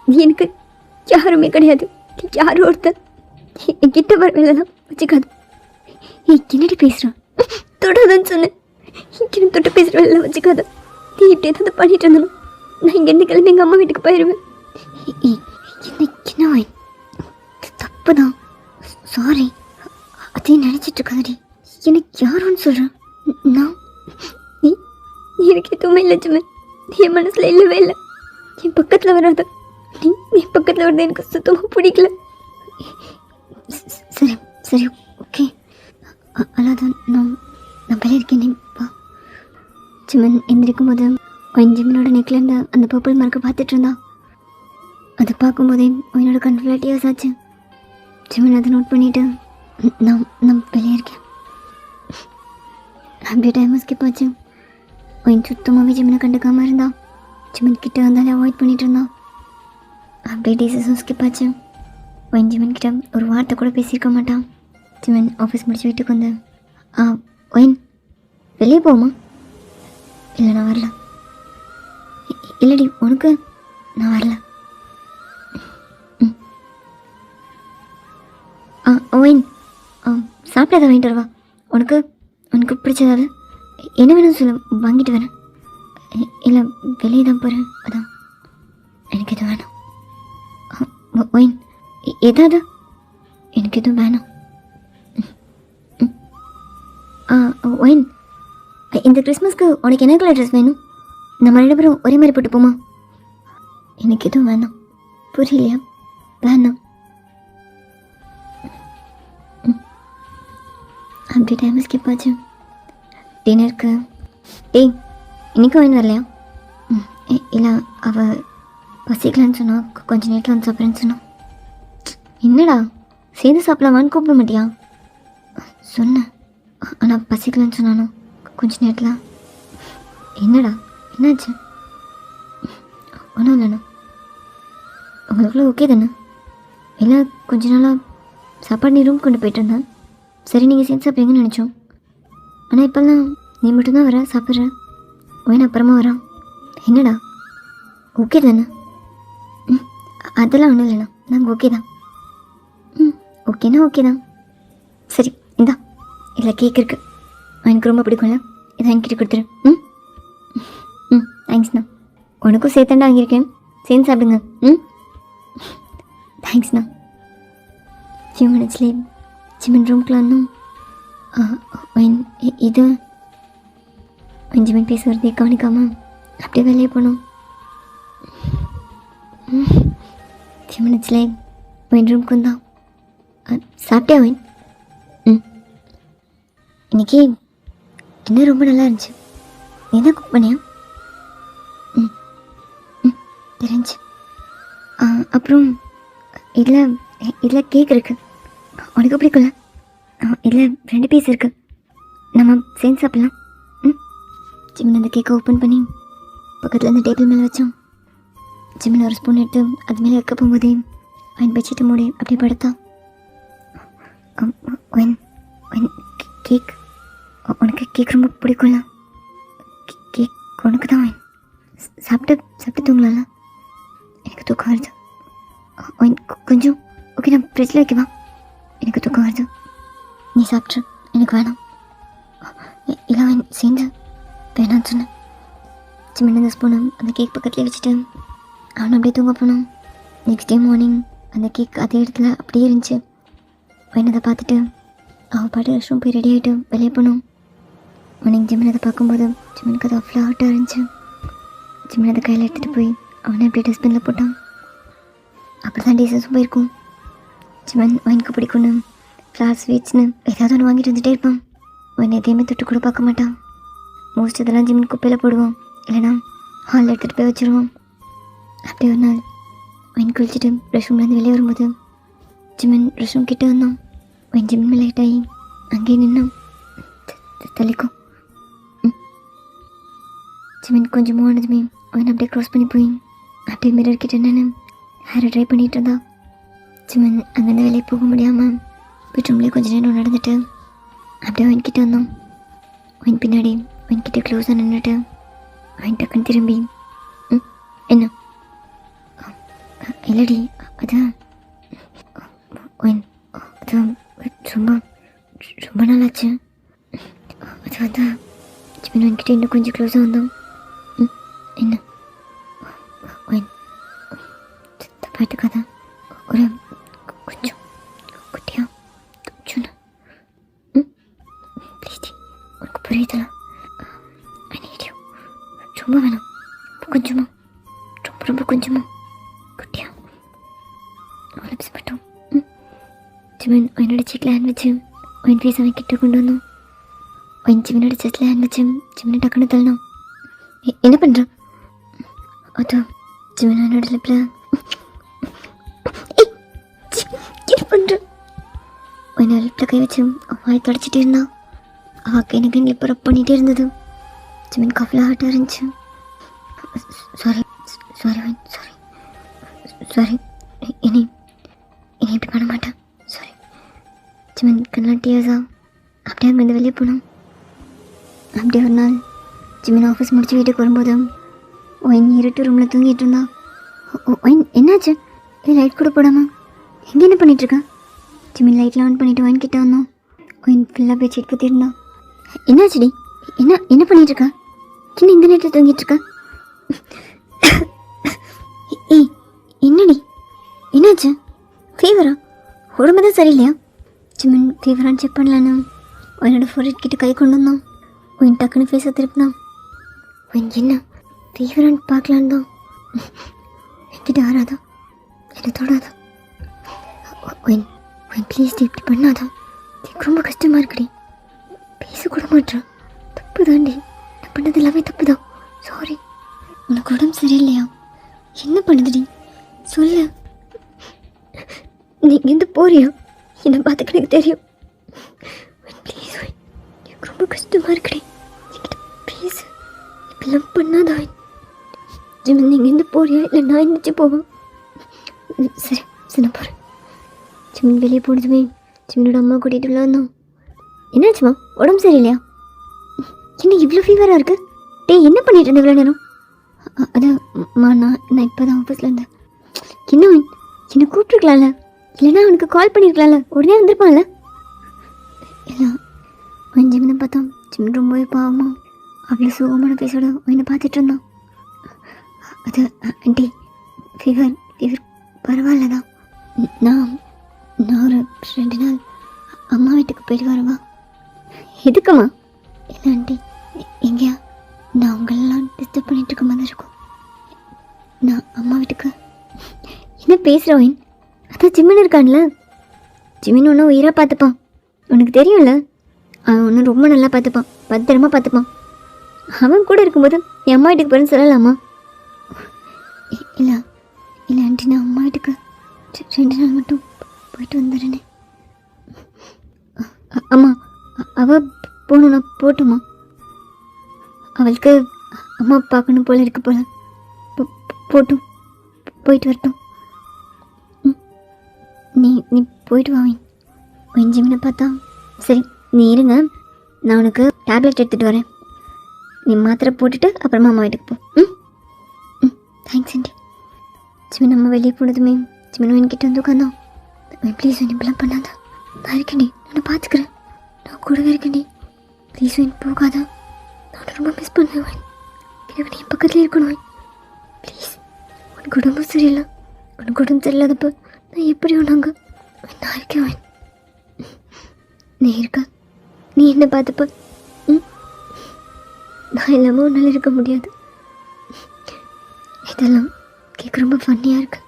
நீ எனக்கு யாருமே கிடையாது. யாரும் ஒருத்தர் என்கிட்ட வர வேலையெல்லாம் வச்சுக்காது. ஏய் என்னடி பேசுகிறான்? தொடாதன்னு சொன்னேன். இங்கே தொட்டு பேசுகிற வேலையெல்லாம் வச்சுக்காத. நீ இப்படி ஏதாவது பண்ணிட்டு இருந்தனும் நான் இங்கேருந்து கிளம்பி எங்கள் அம்மா வீட்டுக்கு போயிடுவேன். என்ன தப்பு தான், சாரி. அதையும் நினச்சிட்டு இருக்காதடி. எனக்கு யாரோன்னு சொல்கிறேன் நான்? நீ எனக்கு எதுவுமே இல்லை ஜிமன். நீ என் மனசில் இல்லவே இல்லை. என் பக்கத்தில் வராத. நீ பக்கத்தில் வரது எனக்கு சுத்தமாக பிடிக்கல. சரி சரி ஓகே, அல்லாதான் நான் வெளியே இருக்கேன். நீ வா. ஜிமன் எந்திரிக்கும் போது ஒயின் ஜிமனோட நெக்கில் இருந்த அந்த பர்பிள் மார்க்கை பார்த்துட்டு இருந்தான். அதை பார்க்கும்போதே ஒயினோட கண் ஃபுல்லாக டியர்ஸ் ஆச்சு. ஜிமன் அதை நோட் பண்ணிவிட்டு நான் வெளியே இருக்கேன். அப்படியே டைம் ஸ்கிப் ஆச்சு. ஒயின் சுத்தமாகவே ஜிமனை கண்டுக்காமல் இருந்தான். ஜிமன் கிட்ட வந்தாலே அவாய்ட் பண்ணிட்டு இருந்தான். அப்படியே டேஸஸும் ஸ்கிப் ஆச்சு. ஒயின் ஜிமன் கிட்ட ஒரு வார்த்தை கூட பேசியிருக்க மாட்டான். ஜிமன் ஆஃபீஸ் முடிச்சு வீட்டுக்கு வந்து ஒயின் வெளியே போமா? இல்லை நான் வரல. இல்லடி உனக்கு நான் வரல. ஒயின் சாப்பிடாத வாங்கிட்டு வரவா? உனக்கு உனக்கு பிடிச்சதாவது என்ன வேணும்னு சொல்ல, வாங்கிட்டு வரேன். இல்லை வெளியே தான் போகிறேன், அதான் எனக்கு எதுவும் வேணும். ஒயின் ஏதாவது எனக்கு எதுவும் வேணும். ஒயின் இந்த கிறிஸ்மஸ்க்கு உனக்கு என்ன கலர் ட்ரெஸ் வேணும்? நம்ம ரெண்டு பேரும் ஒரே மாதிரி போட்டு போமா? எனக்கு எதுவும் வேணாம், புரியலையா? வேணாம். அப்படி டைம் ஸ்கிப் ஆச்சு. டின்னருக்கு டேய் இன்றைக்கும் ஒயின் வரலையா? இல்லை அவள் பசிக்கலான்னு சொன்னா, கொஞ்சம் நேரத்தில் வந்து சாப்பிட்றேன்னு சொன்னான். என்னடா சேர்ந்து சாப்பிடலாமான்னு கூப்பிட மாட்டியா? சொன்னேன், ஆனால் பசிக்கலான்னு சொன்னானோ கொஞ்சம் நேரத்தில். என்னடா என்னாச்சு? ஒன்றும் இல்லைண்ணா. உங்களுக்குள்ள ஓகே தானே? இல்லை கொஞ்ச நாளாக சாப்பாடு நீ ரூம் கொண்டு போயிட்டு இருந்தேன். சரி நீங்கள் சேர்ந்து சாப்பிடுங்கன்னு நினச்சோம். ஆனால் இப்போல்லாம் நீ மட்டும்தான் வர சாப்பிட்ற. ஒயின் அப்புறமா வரான். என்னடா ஓகே தானே? ம் அதெல்லாம் ஒன்றும் இல்லைண்ணா, நாங்கள் ஓகே தான். ஓகேண்ணா ஓகே தான். சரி இந்தா, இதில் கேக் இருக்குது, எனக்கு ரொம்ப பிடிக்கும்ல, இதை என்கிட்ட கொடுத்துரு. தேங்க்ஸ்ண்ணா. உனக்கும் சேர்த்தாண்டா வாங்கியிருக்கேன், சேர்ந்து சாப்பிடுங்க. தேங்க்ஸ்ண்ணா. ஃபியூ மினிட்ஸ்லேயே ஜிமின் ரூம்க்குள்ள வந்தோம். இது ஜிமின் பேசுகிறதே கவனிக்காமல் அப்படியே வெளியே போனோம். ஃபியூ மினிட்ஸ்லேயே ஒயின் ரூம்க்கு வந்தான். சாப்பிட்டியா ஒயின்? இன்னைக்கு இன்னும் ரொம்ப நல்லா இருந்துச்சு. நீ தான் குக் பண்ணியா? தெரிஞ்சு. அப்புறம் இதில் கேக் இருக்குது, உனக்கு பிடிக்கும்ல? இதில் 2 பீஸ் இருக்குது, நம்ம சேர்ந்து சாப்பிட்லாம். ஜிமின் அந்த கேக்கை ஓப்பன் பண்ணி பக்கத்தில் அந்த டேபிள் மேலே வச்சோம். ஜிமின் ஒரு ஸ்பூன் எடுத்து அது மேலே வைக்க போகும்போதே அவன் வச்சுட்டு மூடி அப்படியே படுத்தான். கேக் உனக்கு கேக் ரொம்ப பிடிக்கும்ல? கேக் உனக்கு தான் ஒயின். சாப்பிட்டு தூங்கலாம்ல? எனக்கு தூக்கம் வருது ஒயின். கொஞ்சம் ஓகே, நான் ஃப்ரிட்ஜில் வைக்கவா? எனக்கு தூக்கம் வருது, நீ சாப்பிட்ரு, எனக்கு வேணாம். இல்லை ஒயின், சேர்ந்து வேணான்னு சொன்னேன். ஜிமின் அந்த ஸ்பூனை அந்த கேக் பக்கத்துலேயே வச்சுட்டு அவனை அப்படியே தூங்க போனான். நெக்ஸ்ட் டே மார்னிங் அந்த கேக் அதே இடத்துல அப்படியே இருந்துச்சு. ஒயின் அதை பார்த்துட்டு அவள் பாட்டு ரெஸ்ட் போய் ரெடி ஆகிட்டு வெளியே போனோம். மார்னிங் ஜிமின் அதை பார்க்கும்போது ஜிமினுக்கு அது அவ்வளோ ஹார்ட்டாக இருந்துச்சு. ஜிமின் அதை கையில் எடுத்துகிட்டு போய் அவனை அப்படியே டஸ்ட்பினில் போட்டான். அப்படி தான் டேஸஸும் போயிருக்கும். ஜிமின் ஒயினுக்கு பிடிக்கும்னு ஃப்ளார் ஸ்வீட்ஸ்னு ஏதாவது ஒன்று வாங்கிட்டு வந்துகிட்டே இருப்பான். ஒயின் எதையுமே தொட்டு கூட பார்க்க மாட்டான். மோஸ்ட் இதெல்லாம் ஜிமின் குப்பையில் போடுவோம், இல்லைனா ஹாலில் எடுத்துகிட்டு போய் வச்சுருவோம். அப்படியே ஒரு நாள் ஒயின் குளிச்சுட்டு ரெஸ்ட் ரூம்லேருந்து வெளியே வரும்போது ஜிமின் ரெஸ்ட் ரூம் கிட்டே வந்தான். ஒயின் ஜிமின் மேலே லைட் ஆகி அங்கேயே நின்னான். தள்ளிக்கும். ஜிமின் கொஞ்சம் மூவ் ஆனதுமே ஒயின் அப்படியே க்ராஸ் பண்ணி போய் அப்படியே மிரர் கிட்ட என்னென்னு ஹேரை ட்ரை பண்ணிகிட்டு இருந்தா. ஜிமின் அங்கேருந்து வெளியே போக முடியாமல் பெட்ரூம்லேயே கொஞ்சம் நேரம் நடந்துட்டு அப்படியே ஒயின் கிட்டே வந்தோம். ஒயின் பின்னாடி ஒயின் கிட்டே க்ளோஸாக நின்றுட்டு ஒயின் டக்குன்னு திரும்பி என்ன? இல்லடி, அது ஒயின், அது ரொம்ப ரொம்ப நாளாச்சு. அது வந்து ஜிமின் ஒயின்கிட்ட இன்னும் கொஞ்சம் க்ளோஸாக வந்தோம். என்ன ஒயின், தப்பாட்டுக்காத, ஒரு கொஞ்சம் குட்டியா சொன்ன. ப்ளீஸ் டி, உனக்கு புரியுதுல? I need you. ரொம்ப வேணாம், கொஞ்சமா, ரொம்ப ரொம்ப கொஞ்சமா குட்டியா லிப்ஸ் மட்டும். ஜிமின் ஒயினோட சீட்டில் ஹேண்ட் வச்சு ஒயின் ஃபேஸ் அவன் கிட்ட கொண்டு வந்தோம். ஒயின் ஜிமினோட செஸ்ட்டில் ஹேண்ட் வச்சு ஜிமினை டக்குன்னு தள்ளணும். என்ன பண்ணுறான்? அதோ ஜிமின் என்னோட லிப்பில் என்ன பண்ணுறான்? ஒயினோட லிப்பில் கை வச்சு வாய் தொடச்சிட்டே இருந்தான். அவள் எனக்கு லிப்பை ரப் பண்ணிகிட்டே இருந்தது. ஜிமின் காஃபில் ஹார்ட்டாக இருந்துச்சு. Sorry sorry wine, sorry sorry, இனி இப்படி பண்ண மாட்டேன், சாரி. ஜிமின் கண்ணெலாம் டீயர்ஸா அப்படியே அங்கேருந்து வெளியே போனோம். அப்படியே ஒரு நாள் ஜிமின் ஆஃபீஸ் முடிச்சு வீட்டுக்கு வரும்போது ஒயின் இருட்டு ரூமில் தூங்கிட்டு இருந்தா. ஒயின் என்னாச்சு? இல்லை லைட் கூட போடாமல் எங்கே என்ன பண்ணிகிட்ருக்கேன்? ஜிமின் லைட்லாம் ஆன் பண்ணிவிட்டு ஒயின் கிட்டே வந்தோம். ஒயின் ஃபுல்லாக பெட்ஷீட் பற்றி இருந்தான். என்னாச்சுடி? என்ன பண்ணிகிட்ருக்கா? இன்னும் இந்த நேரத்தில் தூங்கிட்டுருக்கா? ஏய் என்னடி, என்னாச்சு? ஃபீவரா? உடம்பு தான் சரியில்லையா? ஜிமின் ஃபீவரான்னு செக் பண்ணலான்னு ஒயினோட ஃபோர்ஹெட் கிட்ட கை கொண்டு வந்தான். ஒயின் டக்குன்னு ஃபேஸை திருப்பினான். ஒயின் என்ன ஃபீவரான்னு பார்க்கலான்னு தான். என்கிட்ட ஆறாதான், என்னை தொடாதான். ஒயின் ப்ளீஸ் இப்படி பண்ணாதான், எனக்கு ரொம்ப கஷ்டமாக இருக்குடி. பேசக்கூட மாட்டான். தப்பு தாண்டி, நான் பண்ணது எல்லாமே தப்பு தான், சாரி. உனக்கு உடம்பு சரியில்லையா? என்ன பண்ணுதுடி சொல்லு. நீ இங்கேருந்து போறியா? என்னை பார்த்துக்க எனக்கு தெரியும். ப்ளீஸ் ஒயின், எனக்கு ரொம்ப கஷ்டமாக இருக்குடி, என்கிட்ட பேசு. இப்பெல்லாம் பண்ணாதான். ஜிமின் நீங்கள் இருந்து போறியா இல்லை நான் இருந்துச்சு போவேன்? சரி நான் போகிறேன். ஜிமின் வெளியே போனதுமே ஜிமினோட அம்மா கூட்டிகிட்டு உள்ள வந்தோம். என்னாச்சுமா, உடம்பு சரியில்லையா? என்ன இவ்வளோ ஃபீவராக இருக்குது? டே என்ன பண்ணிட்டு இருந்தேன் இவ்வளோ நேரம்? அது நான் இப்போ தான் ஆஃபீஸில் இருந்தேன். என்ன என்னை கூப்பிட்டுருக்கலாம்ல, இல்லைன்னா அவனுக்கு கால் பண்ணியிருக்கலாம்ல, உடனே வந்திருப்பான்ல. இல்லை ஜிமினை பார்த்தோம். ஜிமின் ரொம்பவே பாவமா அவ்வளோ சுகமான பேசோட என்னை பார்த்துட்டு இருந்தான். அது ஆண்டி ஃபீவர் பரவாயில்ல தான். நான் நான் ஒரு 2 நாள் அம்மா வீட்டுக்கு போயிட்டு வரவா? எதுக்குமா? இல்லை ஆண்டி, எங்கேயா நான் உங்களெல்லாம் டிஸ்டர்ப் பண்ணிட்டு இருக்க மாதிரி இருக்கும். நான் அம்மா வீட்டுக்கு. என்ன பேசுகிறவன்? அதான் ஜிமின் இருக்கான்ல, ஜிமின் ஒன்றும் உயிராக பார்த்துப்பான், உனக்கு தெரியும்ல. அவன் ஒன்றும் ரொம்ப நல்லா பார்த்துப்பான், பத்திரமா பார்த்துப்பான். அவன் கூட இருக்கும்போது என் அம்மா வீட்டுக்கு போகிறேன்னு சொல்லலாமா? இல்லை இல்லை ஆண்டி, நான் அம்மா வீட்டுக்கு 2 நாள் மட்டும் போயிட்டு வந்துடுறேனே. அம்மா அவள் போகணுன்னா போட்டுமா? அவளுக்கு அம்மா பார்க்கணும் போல இருக்கு போல. போட்டும், போயிட்டு வரட்டும். நீ நீ போயிட்டு வாங்க. ஜிமினை பார்த்தா சரி, நீ இருங்க, நான் உனக்கு டேப்லெட் எடுத்துகிட்டு வரேன். நீ மாத்திரை போட்டுட்டு அப்புறமா அம்மா வீட்டுக்கு போ. Thanks aunty. ஜிமின் அம்மா வெளியே போனதுமே ஜிமின் என்கிட்ட வந்து உட்காந்தான். ப்ளீஸ் இப்படிலாம் பண்ணாத, நான் இருக்கேன்டி, நான் பார்த்துக்கிறேன், நான் கூடவே இருக்கேன்டி. ப்ளீஸ் போகாத, நான் ரொம்ப மிஸ் பண்ணுவேன். எனக்கு நீ பக்கத்துலேயே இருக்கணும். ப்ளீஸ், உனக்கு உடம்பு சரியில்லை, உனக்கு உடம்பு சரியில்லாதப்போ நான் எப்படி ஒன்றாங்க நான் இருக்கேன். நீ இருக்க, நீ என்ன பார்த்துப்ப. நான் இல்லாமல் உன்னால் இருக்க முடியாது. இதெல்லாம் கேட்க ரொம்ப ஃபன்னியாக இருக்கு.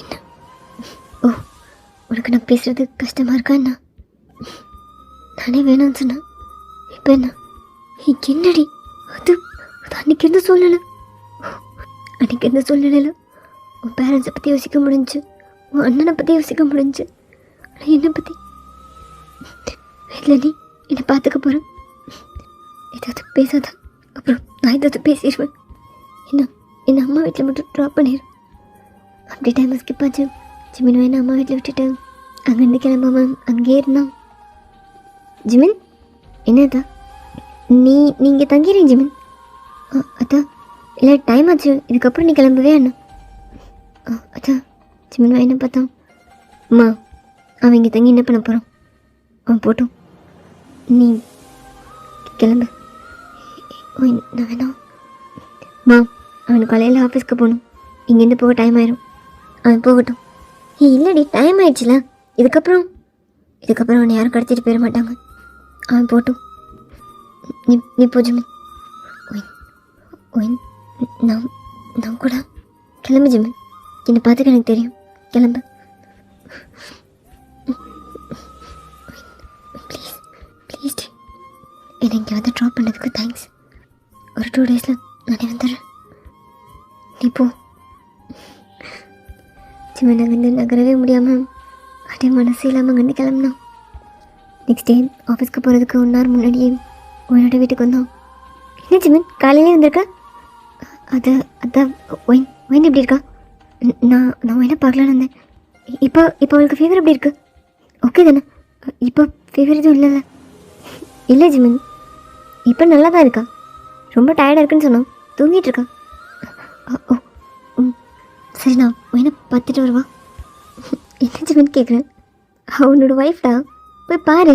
என்ன ஓ, உனக்கு நான் பேசுகிறது கஷ்டமாக இருக்கா என்ன? நானே வேணாம்னு சொன்னேன், இப்போ என்ன? என்னடி அது? அன்றைக்கி எந்த சூழ்நிலை, அன்றைக்கி எந்த சூழ்நிலையில் உன் பேரண்ட்ஸை பற்றி யோசிக்க முடிஞ்சு, உன் அண்ணனை பற்றி யோசிக்க முடிஞ்சு, ஆனால் என்னை பற்றி இல்லை. நீ என்னை பார்த்துக்க போகிறேன், ஏதாவது பேசாத, அப்புறம் நான் ஏதாவது பேசிடுவேன். என்ன அம்மா வீட்டில் மட்டும் ட்ராப் பண்ணிடு. அப்படி டைம் ஸ்கிப் ஆச்சு. ஜிமின் வேணா அம்மா வீட்டில் விட்டுட்டு அங்கேருந்து கிளம்பாம அங்கேயே இருந்தான். ஜிமின், என்னதா நீங்கள் தங்கிறீங்க ஜிமின்? அதான் இல்லை, டைம் ஆச்சு, இதுக்கப்புறம் நீ கிளம்பவே என்ன? அதான் ஜிமின் என்ன பார்த்தான். அம்மா, அவன் இங்கே தங்கி என்ன பண்ண போகிறான்? அவன் போட்டும், நீ கிளம்பு. நான் வேணாம் மா, அவனுக்கு காலையில் ஆஃபீஸ்க்கு போகணும், இங்கேருந்து போக டைம் ஆயிரும். அவன் போகட்டும். இல்லைடி, டைம் ஆயிடுச்சுல, இதுக்கப்புறம் அவனை யாரும் கடத்திட்டு போயிட மாட்டாங்க. அவன் போட்டும், நீ போ ஜிமின். நான் கூட கிளம்பு ஜிமின், என்னை பார்த்துக்க எனக்கு தெரியும், கிளம்பு ப்ளீஸ். ப்ளீஸ் டி, என்னை இங்கே வந்து ட்ராப் பண்ணதுக்கு தேங்க்ஸ். ஒரு 2 டேஸில் நானே வந்துடுறேன், நீ போ. ஜிமின் அங்கேருந்து நகரவே முடியாமல் அப்படியே மனசு இல்லாமல் அங்கேருந்து கிளம்புனான். நெக்ஸ்ட் டே ஆஃபீஸ்க்கு போகிறதுக்கு 1 hour முன்னாடியே உன்னோட வீட்டுக்கு வந்தான். என்ன ஜிமின், காலையிலே வந்திருக்கா? அதான் ஒயின் எப்படி இருக்கா? நான் ஒயினை பார்க்கலான்னு வந்தேன். இப்போ அவளுக்கு ஃபீவர் எப்படி இருக்குது? ஓகே தானே? இப்போ ஃபீவர் எதுவும் இல்லைல்ல? இல்லை ஜிமின், இப்போ நல்லா தான் இருக்கா, ரொம்ப டயர்டாக இருக்குன்னு சொன்னான், தூங்கிட்டு இருக்கா. ஓ சரி, நான் ஒயினை பார்த்துட்டு வருவா. என்ன ஜிமின் கேட்குறேன்? அவனோட ஒய்ஃப்டா, போய் பாரு.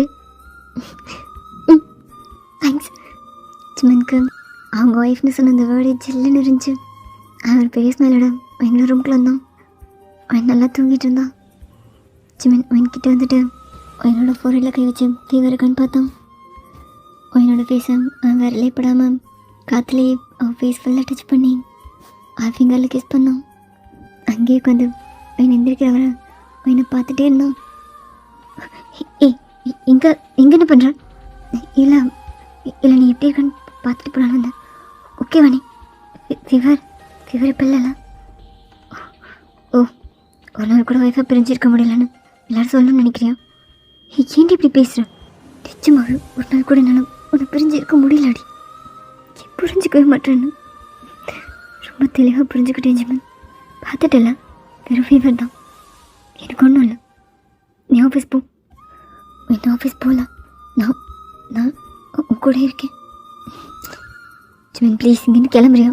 தேங்க்ஸ். ஜிமினுக்கு அவங்க ஒய்ஃப்னு சொன்ன அந்த வேர்டு ஜில்லுன்னு இருந்துச்சு. அவன் பெரிய ஸ்மெல்லோட எங்களோட ரூம்குள்ளே வந்தான். அவன் நல்லா தூங்கிட்டு இருந்தான். ஜிமின் அவன்கிட்ட வந்துட்டு என்னோட ஃபோரில் கை வச்சு ஃபீவர் இருக்கான்னு பார்த்தான். என்னோட ஃபேஸை அவன் விரலே படாமல் காற்றுலேயே அவன் ஃபேஸ் ஃபுல்லாக டச் பண்ணி அவன் ஃபிங்கரில் கிஸ் பண்ணான். அங்கேயே உட்காந்து அவன் எந்திரிக்கிறவரை அவனை பார்த்துட்டே இருந்தான். இங்கே என்ன பண்ணுறான்? இல்லை நீ எப்படி இருக்கான்னு பார்த்துட்டு போனான்னு வந்தேன். ஓகே வாணி, ஃபீவர் இப்போ இல்லைல்ல? ஓ, ஒரு நாள் கூட ஒய்ஃபை பிரிஞ்சிருக்க முடியலன்னு எல்லோரும் சொல்லணும்னு நினைக்கிறியா? ஏன்டி இப்படி பேசுகிறேன்? நிச்சயமாக ஒரு நாள் கூட என்னால் உன்னை பிரிஞ்சிருக்க முடியலடி. புரிஞ்சுக்கவே மாட்டேன்னு ரொம்ப தெளிவாக புரிஞ்சுக்கிட்டேன் ஜிமின். பார்த்துட்டல, வெறும் ஃபீவர் தான், எனக்கு ஒன்றும் இல்லை. நீ ஆஃபீஸ் போ. என்ன ஆஃபீஸ் போகலாம், நான் உன் கூட இருக்கேன். ஜிமின் ப்ளீஸ், இங்கேருந்து கிளம்புறியா?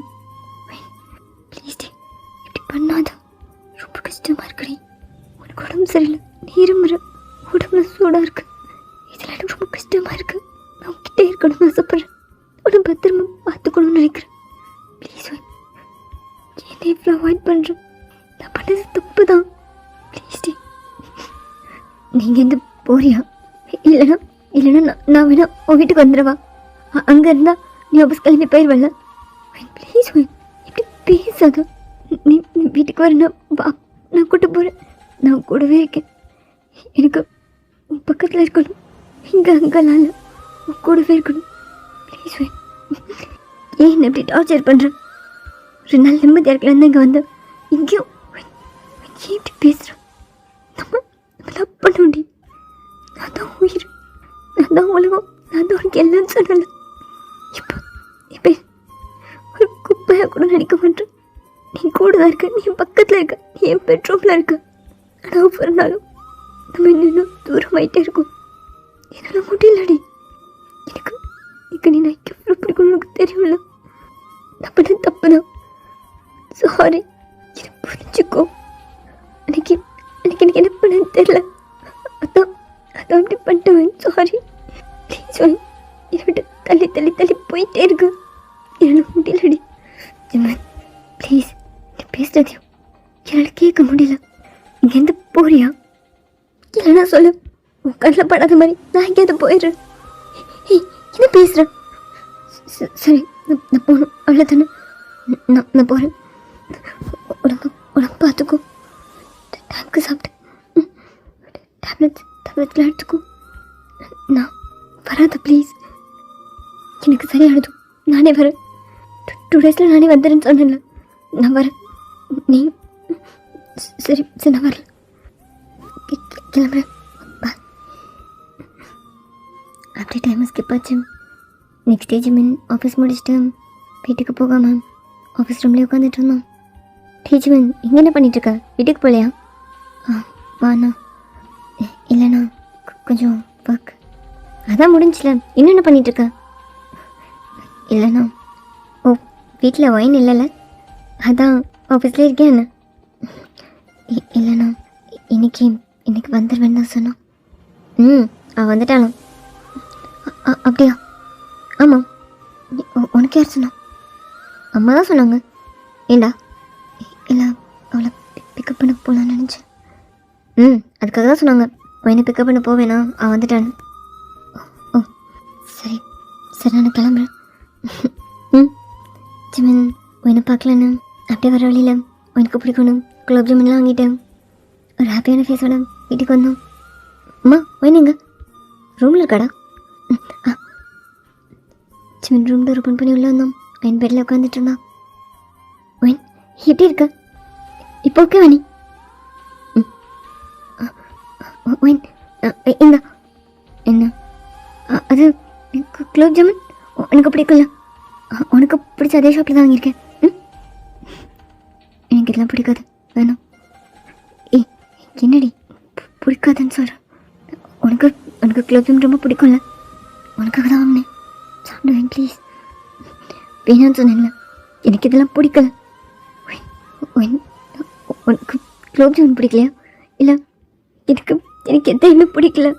ப்ளீஸ் டி, இப்படி பண்ணாத, கஷ்டமாக இருக்குடி. உனக்கு உடம்பு சரியில்லை, நீ இருமுற, உடம்புல சூடாக இருக்கு. இதில் எனக்கு ரொம்ப கஷ்டமாக இருக்கு. நான் உங்ககிட்ட இருக்கணும்னு ஆசைப்படுறேன். உடம்பு பத்திரமா பார்த்துக்கணும்னு நினைக்கிறேன். ப்ளீஸ் என்னை இவ்வளோ அவாய்ட் பண்ணுறேன். நான் பண்ணது தப்பு தான். ப்ளீஸ் டி. நீங்கள் எந்த போறியா? இல்லைன்னா நான் வேணா உன் வீட்டுக்கு வந்துடுவா. அங்கே இருந்தால் நீ ஆஃபீஸ் கிளம்பி போயிடுவல்ல. ப்ளீஸ் இப்படி பேசாத. நீ வீட்டுக்கு வரணும் வா, நான் கூட்டு போகிறேன். நான் கூடவே இருக்கேன். எனக்கு உன் பக்கத்தில் இருக்கணும். அங்கெல்லாம் இல்லை, உன் கூடவே இருக்கணும். ப்ளீஸ் ஏன் என்ன இப்படி டார்ச்சர் பண்ணுறேன்? ஒரு நாள் நிம்மதியாக இருக்கலாம் இங்கே வந்தேன். இங்கேயும் ஏன் இப்படி பேசுகிறேன்? நம்ம லவ் பண்ண முடியும். நான் தான் உயிர், நான் தான் உலகம், நான் தான் உனக்கு எல்லாம் சொன்னல. இப்போ ஒரு குப்பையாக கூட நினைக்க மாட்டேன். நீ கூட தான் இருக்க, நீ என் பக்கத்தில் இருக்க, நீ என் பெட்ரூமில் இருக்க. ஆனால் ஒவ்வொரு நாளும் நம்ம இன்னும் தூரமாயிட்டே இருக்கோம். என்னால் முடியலடி. எனக்கு நீ நான் எவ்வளோ பிடிக்கணும் எனக்கு தெரியும்ல. நான் பண்ண தப்பு தான். சாரி, என்னை புரிஞ்சுக்கோ. எனக்கு எனக்கு என்ன பண்ண தெரியல. அதான் அப்படி பண்ணிட்டேன். Sorry please. என்னை விட்டு தள்ளி போயிட்டே இருக்கு. என்னால் முடியலடி. ப்ளீஸ் நீ பேசுறதையும் என்னால் கேட்க முடியல. இங்கேருந்து போறியா? இல்லைன்னா சொல்லு, உன் கண்ணில் படாத மாதிரி நான் எங்கேயாவது போயிடுறேன். என்ன பேசுகிறேன்? சரி நான் போகணும், அவ்வளோதானே. நான் போகிறேன். உடம்பு பார்த்துக்கோ. டைமுக்கு சாப்பிட்டு டேப்லெட்ஸ்லாம் எடுத்துக்கோ. நான் வராத ப்ளீஸ். எனக்கு சரியானதும் நானே வரேன். 2 டேஸில் நானே வந்துடுறேன்னு சொன்னேன்ல, நான் வரேன். நீ சரி நான் வரல, கிளம்புறேன். அப்படியே டைம் ஸ்கிப் ஆச்சு. நெக்ஸ்ட் டே ஜிமின் ஆஃபீஸ் முடிச்சுட்டு வீட்டுக்கு போகாமல் ஆஃபீஸ் ரூம்லேயே உட்காந்துட்டு இருந்தோம். டே ஜிமின், இங்கே என்ன பண்ணிகிட்ருக்க? வீட்டுக்கு போகலையா? வாண்ணா. இல்லைண்ணா, கொஞ்சம் ஒர்க். அதான் முடிஞ்சில, இன்னும் என்ன பண்ணிகிட்ருக்க? இல்லைண்ணா. ஓ, வீட்டில் ஒயின் இல்லைல்ல, அதான் ஆஃபீஸ்லேயே இருக்கேன். என்ன இல்லைண்ணா, இன்னைக்கு வந்துடுவேன்னு தான் சொன்னான். அவன் வந்துட்டாலும். அப்படியா? ஆமாம். உனக்கு யார் சொன்னா? அம்மா தான் சொன்னாங்க. ஏண்டா? இல்லை, அவளை பிக்கப் பண்ண போகலான்னு நினச்சேன். அதுக்காக தான் சொன்னாங்க. என்னை பிக்கப் பண்ண போவேனா? அவன் வந்துட்டான்னு. ஓ சரி நான் கிளம்புறேன். ஜிமின், என்னை பார்க்கலன்னு அப்படியே வர வழியில் எனக்கு பிடிக்கணும் குலோப் ஜாமுன்லாம் வாங்கிட்டேன். ஒரு ஹாப்பியான ஃபேஸோட வீட்டுக்கு வந்தோம். அம்மா ஒயினுங்க ரூமில் இருக்காடா? ஜிமின் ரூம் டோர் ஓப்பன் பண்ணி உள்ளே வந்தோம். என் பெட்டில் உட்காந்துட்டு இருந்தான். ஒயின் எப்படி இருக்க? இப்போ ஓகே வாணி? ஒயின் இங்க என்ன? அது குலோப் ஜாமுன் எனக்கு பிடிக்கல. உனக்கு பிடிச்ச அதே ஷாப்பில் தான் வாங்கியிருக்கேன். எனக்கு இதெல்லாம் பிடிக்காது, வேணாம். என்னடி பிடிக்காதுன்னு சொல்கிறேன்? உனக்கு குலோப் ஜாமுன் ரொம்ப பிடிக்கும்ல, உனக்காக தான் வாங்கினேன். சாப்பிடுவேன் ப்ளீஸ். வேணான்னு சொன்னேன்ல, எனக்கு இதெல்லாம் பிடிக்கல. உனக்கு குலோப் ஜாமுன் பிடிக்கலையா? இல்லை, எனக்கு எதையுமே பிடிக்கல.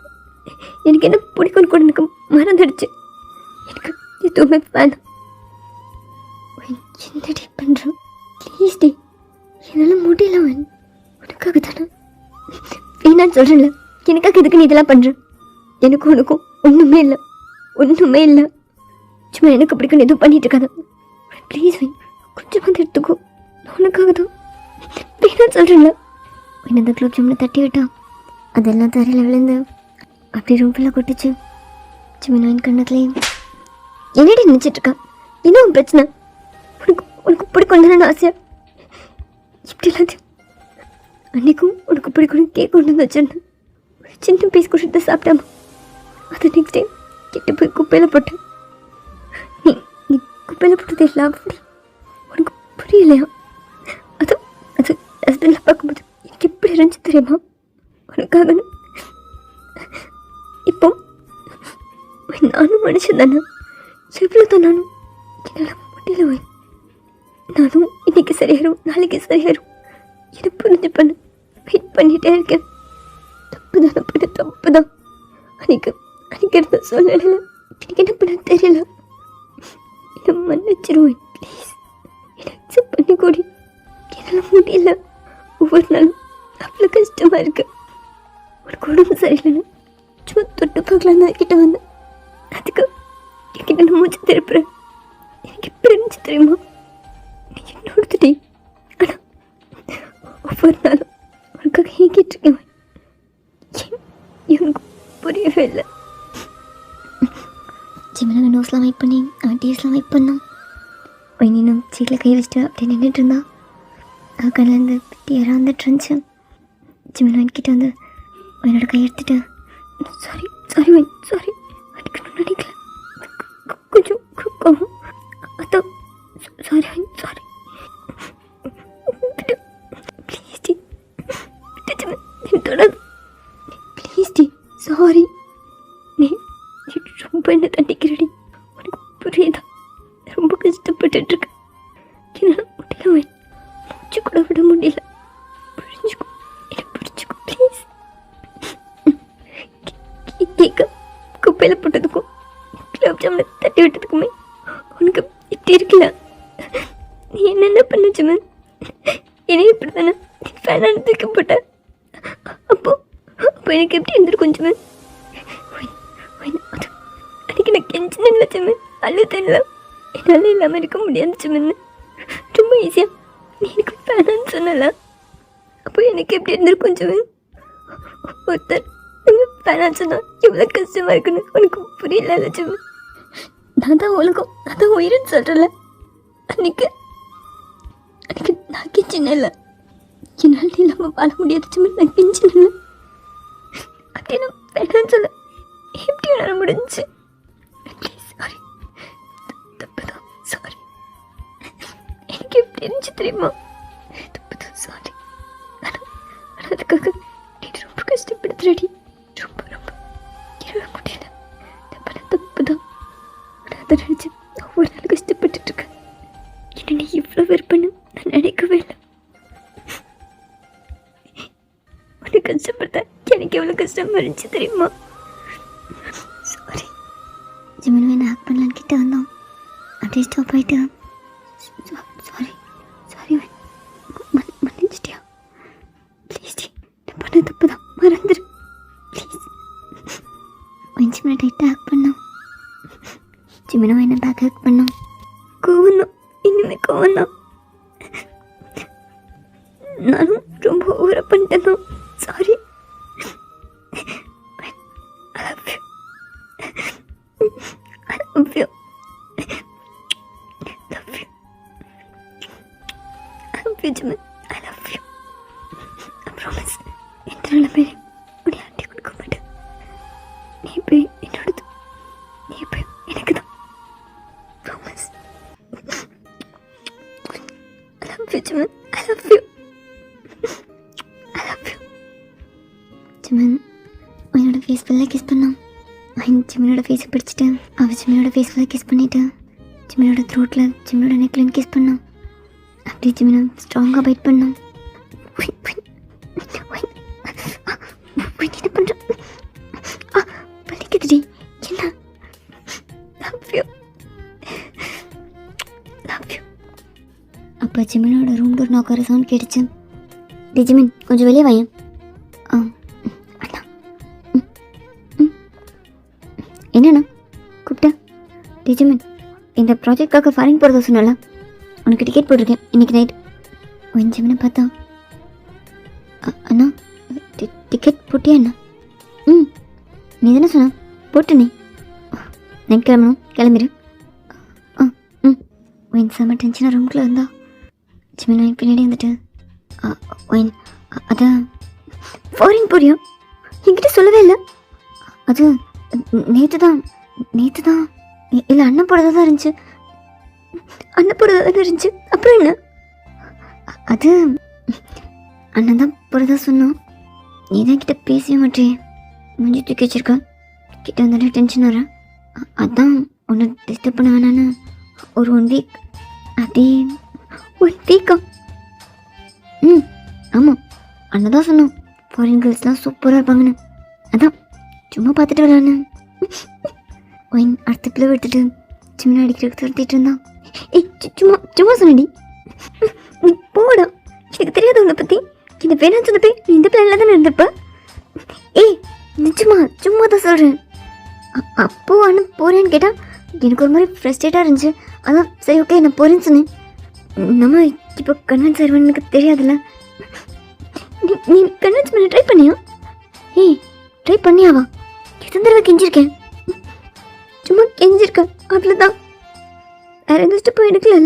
எனக்கு என்ன பிடிக்கும்னு கூட எனக்கு மறந்துடுச்சு. எனக்கு எதுவுமே வேணாம். என்னடி பண்ணுறோம்? ப்ளீஸ் டி, என்னால் முடியல. உனக்காக தானே வேணான்னு சொல்கிறேன்ல, எனக்காக இதுக்கு நீ இதெல்லாம் பண்ணுற? உனக்கும் ஒன்றுமே இல்லை. சும்மா எனக்கு பிடிக்குன்னு எதுவும் பண்ணிட்டு இருக்காத ப்ளீஸ். கொஞ்சம் வந்து எடுத்துக்கோ, உனக்காக தான் வேணான்னு சொல்கிறேன்ல. இந்த குலோப் ஜாமுனை தட்டி விட்டான். அதெல்லாம் தரையில் விழுந்து அப்படி ரூம் ஃபுல்லாக கொட்டுச்சு. ஜிமின் கண்ணத்துலேயே என்னடி நினச்சிட்ருக்கா? இன்னும் பிரச்சனை? உனக்கு பிடிக்கும் தானே ஆசையா? இப்படி இல்லாது அன்றைக்கும் உனக்கு பிடிக்கணும் கேக் கொண்டு வந்து வச்சிருந்தேன். ஒரு சின்ன பீஸ் கொடுத்து சாப்பிட்டாமா, அதை நெக்ஸ்ட் டைம் கிட்ட போய் குப்பையில் போட்டேன். நீ குப்பையில் போட்டது எல்லாம் உனக்கு புரியலையா? அது ஹஸ்பண்டில் பார்க்கும்போது எனக்கு எப்படி இருந்துச்சு தெரியுமா? உனக்காக இப்போ நானும் மனுஷன் தானே, எவ்வளோ தான் நானும் என்னால் முடியல. நானும் இன்னைக்கு சரியாயிரும், நாளைக்கு சரியாயிரும். என்னை புரிஞ்சு பண்ணு பண்ணிகிட்டே இருக்கேன். தப்பு தான். அன்னைக்கு இருந்த சொல்லல எனக்கு என்ன பண்ண தெரியல. என்னை மன்னிச்சிருவேன் ப்ளீஸ். என்னை அக்செப்ட் பண்ணி கூடி. என்னால் முடியல. ஒவ்வொரு நாளும் அவ்வளோ கஷ்டமாக இருக்கு. உனக்கு உடம்பு சரியில்லைன்னு சும்மா தொட்டு பார்க்கலாம் தான் கிட்ட வந்தேன். அதுக்கு என்கிட்ட நான் மூச்சு திருப்புறேன். எனக்கு எப்படி இருந்துச்சு தெரியுமா? நீ என்னோடதுடி. ஆனால் ஒவ்வொரு நாளும் உனக்காக ஏங்கிட்டு இருக்கேன். எனக்கு புரியவே இல்லை. ஜிமினா நோஸ்லாம் வெயிட் பண்ணி அவன் டீஸ்லாம் வெயிட் பண்ணான். இன்னும் சீட்டில் கை வச்சுட்டு அப்படியே நின்றுட்டு இருந்தா. அவள் கண்ணிலேருந்து டீயராக வந்துட்டு இருந்துச்சு. ஜிமினா என்கிட்ட வந்து என்னோட கை எடுத்துட்டு சாரி அடிக்கணும்னு நினைக்கல. கொஞ்சம் கோவம். அதான் சாரி ப்ளீஸ் டி தொடாது. ப்ளீஸ் டி சாரி. நீ ரொம்ப என்ன தண்டிக்கிறடி. உனக்கு புரியுதா? ரொம்ப கஷ்டப்பட்டுட்டு இருக்க. என்னால் முடியல. மூச்சு கூட விட முடியல. புரிஞ்சுக்கோ, என்ன புரிஞ்சுக்கோ ப்ளீஸ். கேட்க குப்பையில் போட்டதுக்கும் குலாப் ஜாமுனை தட்டி விட்டதுக்குமே உனக்கு இப்படி இருக்கல. நீ என்னென்ன பண்ண ஜிமன்? என்னையும் இப்படி தானே ஃபேனான தூக்கி போட்ட. அப்போ எனக்கு எப்படி இருந்திருக்கும் ஜிமன்? அன்னைக்கு நான் கெஞ்சினேன்ல ஜிமன், அழுதேன்ல. என்னால் இல்லாமல் இருக்க முடியாது ஜிமன். ரொம்ப ஈஸியாக நீ எனக்கு ஃபேனான்னு சொன்னல. அப்போ எனக்கு எப்படி இருந்திருக்கும் ஜிமன்? ஒருத்தர் ஃபேனான்னு சொன்னால் எவ்வளோ கஷ்டமாக இருக்குன்னு உனக்கு புரியல ஜிமன். நான் தான் உலகம், நான் தான் உயிர்னு சொல்கிறல. அன்னைக்கு நான் கெஞ்சினேன்ல. என்னால் இல்லாமல் வாழ முடியாது ஜிமன். நான் கெஞ்சினேன்ல. அப்படி நான் வேணான்னு சொல்ல எப்படி வர முடிஞ்சு? Please sorry. தப்புதான் சாரி. எனக்கு எப்படி இருந்துச்சு தெரியுமா? தப்புதான் சாரி. ஆனால் அதுக்காக நீ ரொம்ப கஷ்டப்படுத்துறடி. ரொம்ப என்னால் முடியல. தப்புதான். ஆனால் அதை நினச்சி ஒவ்வொரு நாள் கஷ்டப்பட்டுட்டு இருக்கேன். என்ன நீ இவ்வளோ வெறுப்புன்னு நான் நினைக்கவே இல்லை. உனக்கு கஷ்டப்படுத்த எனக்கு எவ்வளோ கஷ்டமாக இருந்துச்சு தெரியுமா? சாரி. ஜிமின் என்ன ஹேக் பண்ணலான்னு கிட்ட வந்தோம். அப்படியே ஸ்டாப் ஆகிட்டு சாரி மன்னிச்சிட்டியா? ப்ளீஸ் டி, நான் பண்ண தப்பு தான், மறந்துடு ப்ளீஸ். ஜிமினை டைட்டாக ஹேக் பண்ணோம். ஜிமினோ என்ன பேக் ஹேக் பண்ணோம். கோவம் தான், இன்னுமே கோவம் தான். நானும் ரொம்ப ஓவராக பண்ணிட்டேன். சாரி. ஜிமன் என்னோட ஃபேஸ் ஃபுல்லாக கிஸ் பண்ணான். ஜிமினோட ஃபேஸை பிடிச்சிட்டு அவள் ஜிமினோட ஃபேஸ் ஃபுல்லாக கிஸ் பண்ணிவிட்டு ஜிமினோட த்ரோட்டில் ஜிமினோட நெக்லைன் கிஸ் பண்ணான். அப்படியே ஜிமினை ஸ்ட்ராங்காக பைட் பண்ணான். என்ன பண்ணுற? பழிக்குதுடி. என்ன? Love you. அப்போ ஜிமினோட ரூம் டோர் நாக் ஆகிற சவுண்ட் கேட்டுச்சு. டி ஜிமின், கொஞ்சம் வெளியே வாயேன். என்னண்ணா கூப்பிட்டா? டி ஜிமின், இந்த ப்ராஜெக்ட்காக ஃபாரின் போகிறதா சொன்னால உனக்கு டிக்கெட் போட்டிருக்கேன் இன்னைக்கு நைட். ஜிமினை பார்த்தா அண்ணா டிக்கெட் போட்டியா அண்ணா? நீ தானே சொன்ன போட்டுனே. நைட் கிளம்பணும், கிளம்பிடு. ஒயின் செம்ம டென்ஷனாக ரூம்குள்ளே வந்தா. ஜிமின் ஒயின் பின்னாடி வந்துட்டு ஒயின் அதான் ஃபாரின் போறியா? என்கிட்ட சொல்லவே இல்லை. அது நேற்று தான் இல்லை அண்ணன் போகிறதா தான் இருந்துச்சு. அப்புறம் என்ன? அது அண்ணன் தான் போகிறதா சொன்னோம். நீ தான் கிட்ட பேசவே மாட்டேன். முடிஞ்சு தூக்கி வச்சிருக்க. கிட்ட வந்துட்டு டென்ஷன் வரேன். அதான் ஒன்று டிஸ்டர்ப் பண்ண வேணான்னு ஒரு 1 வீக். அதே 1 வீக்கா? ஆமாம் அண்ணன் தான் சொன்னோம் ஃபாரின் கேர்ள்ஸ்லாம் சூப்பராக இருப்பாங்கன்னு. அதான் சும்மா பார்த்துட்டு வரலான்னு. ஒயின் அடுத்த பிள்ளை எடுத்துட்டு சின்ன அடிக்கிறதுக்கு துரத்திட்டு இருந்தான். ஏய் சும்மா சும்மா சொன்னடி, நீ போடா. எனக்கு தெரியாது உன்னை பற்றி. இந்த வேணான்னு சொன்னப்பே நீ இந்த பிளானில் தானே இருந்தப்ப. ஏய் நிச்சயமா சும்மா தான் சொல்கிறேன். அப்போ அண்ணன் போகிறேன்னு கேட்டால் எனக்கு ஒரு மாதிரி ஃப்ரஸ்ட்ரேட்டாக இருந்துச்சு. அதான் சரி ஓகே நான் போகிறேன்னு சொன்னேன். நம்ம இப்போ கன்வின்ஸ் ஆயிடுவேன் எனக்கு தெரியாதுல்ல. நீ கன்வின்ஸ் பண்ண ட்ரை பண்ணியா? ஏய் ட்ரை பண்ணியாவா? எத்தனை தடவை கெஞ்சிருக்கேன். சும்மா கெஞ்சிருக்கேன் அவ்வளோதான். வேறு எந்த ஸ்டெப்பும் எடுக்கல.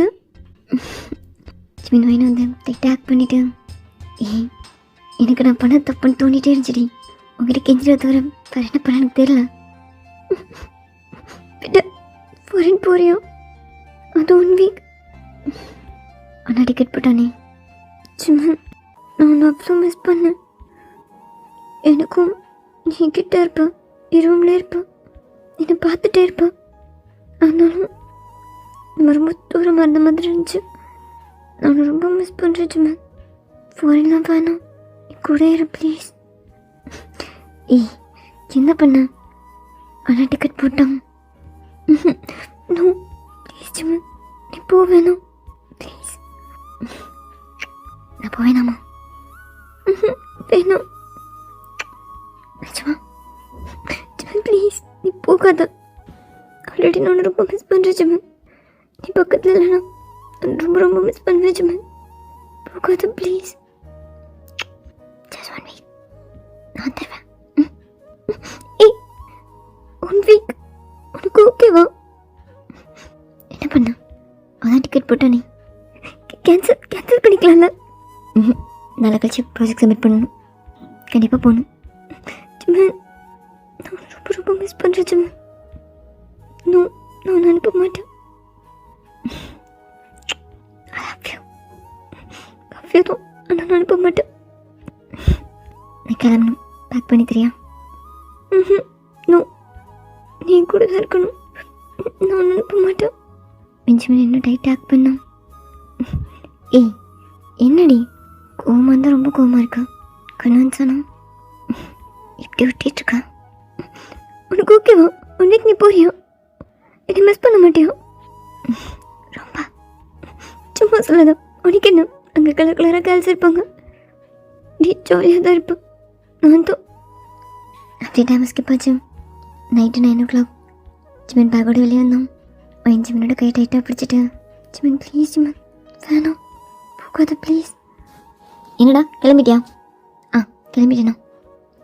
மீன் வந்து டேக் பண்ணிவிட்டு ஏய் எனக்கு நான் பண்ண தப்புன்னு தோண்டிகிட்டே இருந்துச்சுடி. உங்ககிட்ட கெஞ்சிட தவிர வேறு என்ன பண்ண எனக்கு தெரியல. ஃபாரின் போறியா? அது 1 வீக். ஆனால் டிக்கெட் போட்டானே. சும்மா நான் அவ்வளோ மிஸ் பண்ணேன். எனக்கும் நீ கிட்ட இருப்பேன், ரூம்ல இருப்பேன், என்னை பார்த்துட்டே இருப்பேன். ஆனாலும் நம்ம ரொம்ப தூரமாக இருந்த மாதிரி இருந்துச்சு. நான் ரொம்ப மிஸ் பண்ணுறேன். சும்மா ஃபாரின்லாம் வேணாம், நீ கூட இரு ப்ளீஸ். ஏய் என்ன பண்ண? ஆனால் டிக்கெட் போட்டான். நோ ப்ளீஸ் சும்மா நீ போ வேணும் ப்ளீஸ். நான் போவேனாமா? வேணும் சும்மா சும்மா ப்ளீஸ் நீ போகாத. ஆல்ரெடி நான் ரொம்ப மிஸ் பண்ணுறேன். சும்மா நீ பக்கத்தில் இல்லைனா நான் ரொம்ப ரொம்ப மிஸ் பண்ணுவேன். சும்மா போகாத ப்ளீஸ். ஜஸ்ட் 1 வீக் நான் தருவேன். ஏய் 1 வீக் உனக்கு ஓகேவா? என்ன பண்ண? அதான் டிக்கெட் போட்டானே. கேன்சல் பண்ணிக்கலாம்ல? நாளை கழிச்சு ப்ராஜெக்ட் சப்மிட் பண்ணணும். கண்டிப்பாக போகணும். சும்மா நான் ரொம்ப ரொம்ப மிஸ் பண்ணுறேன். சும்மா நான் அனுப்ப மாட்டேன். தான் ஆனால் நான் அனுப்ப மாட்டேன். நான் கிளம்பணும். பேக் பண்ணி தெரியா? நோ நீ கூட தான் இருக்கணும். நான் அனுப்ப மாட்டேன். பெஞ்சமின் என்ன டைட் ஆக் பண்ணான். ஏய் என்னடி கோவமாக இருந்தால் ரொம்ப கோவமாக இருக்கா? கன்வின்ஸ் ஆனா இப்படி விட்டுருக்கா? உனக்கு ஓகேவா? 1 வீக் நீ போறியா? என்னை மிஸ் பண்ண மாட்டியா? ரொம்ப சும்மா சொல்லாதான். உனக்கு என்ன அங்கே கலர் கலராக கேர்ள்ஸ் இருப்பாங்க, நீ ஜாலியாக தான் இருப்பேன். நான் தான் அப்படியே டைம் ஸ்கிப் ஆச்சு. நைட்டு 9 o'clock சிமன் பேக்கோட வெளியே வந்தோம். ஒயின் சிமனோட கை டைட்டாக பிடிச்சிட்டு சிமன் ப்ளீஸ் சிமன் வேணாம் போகாத ப்ளீஸ். என்னடா கிளம்பிட்டியா? கிளம்பிட்டேண்ணா.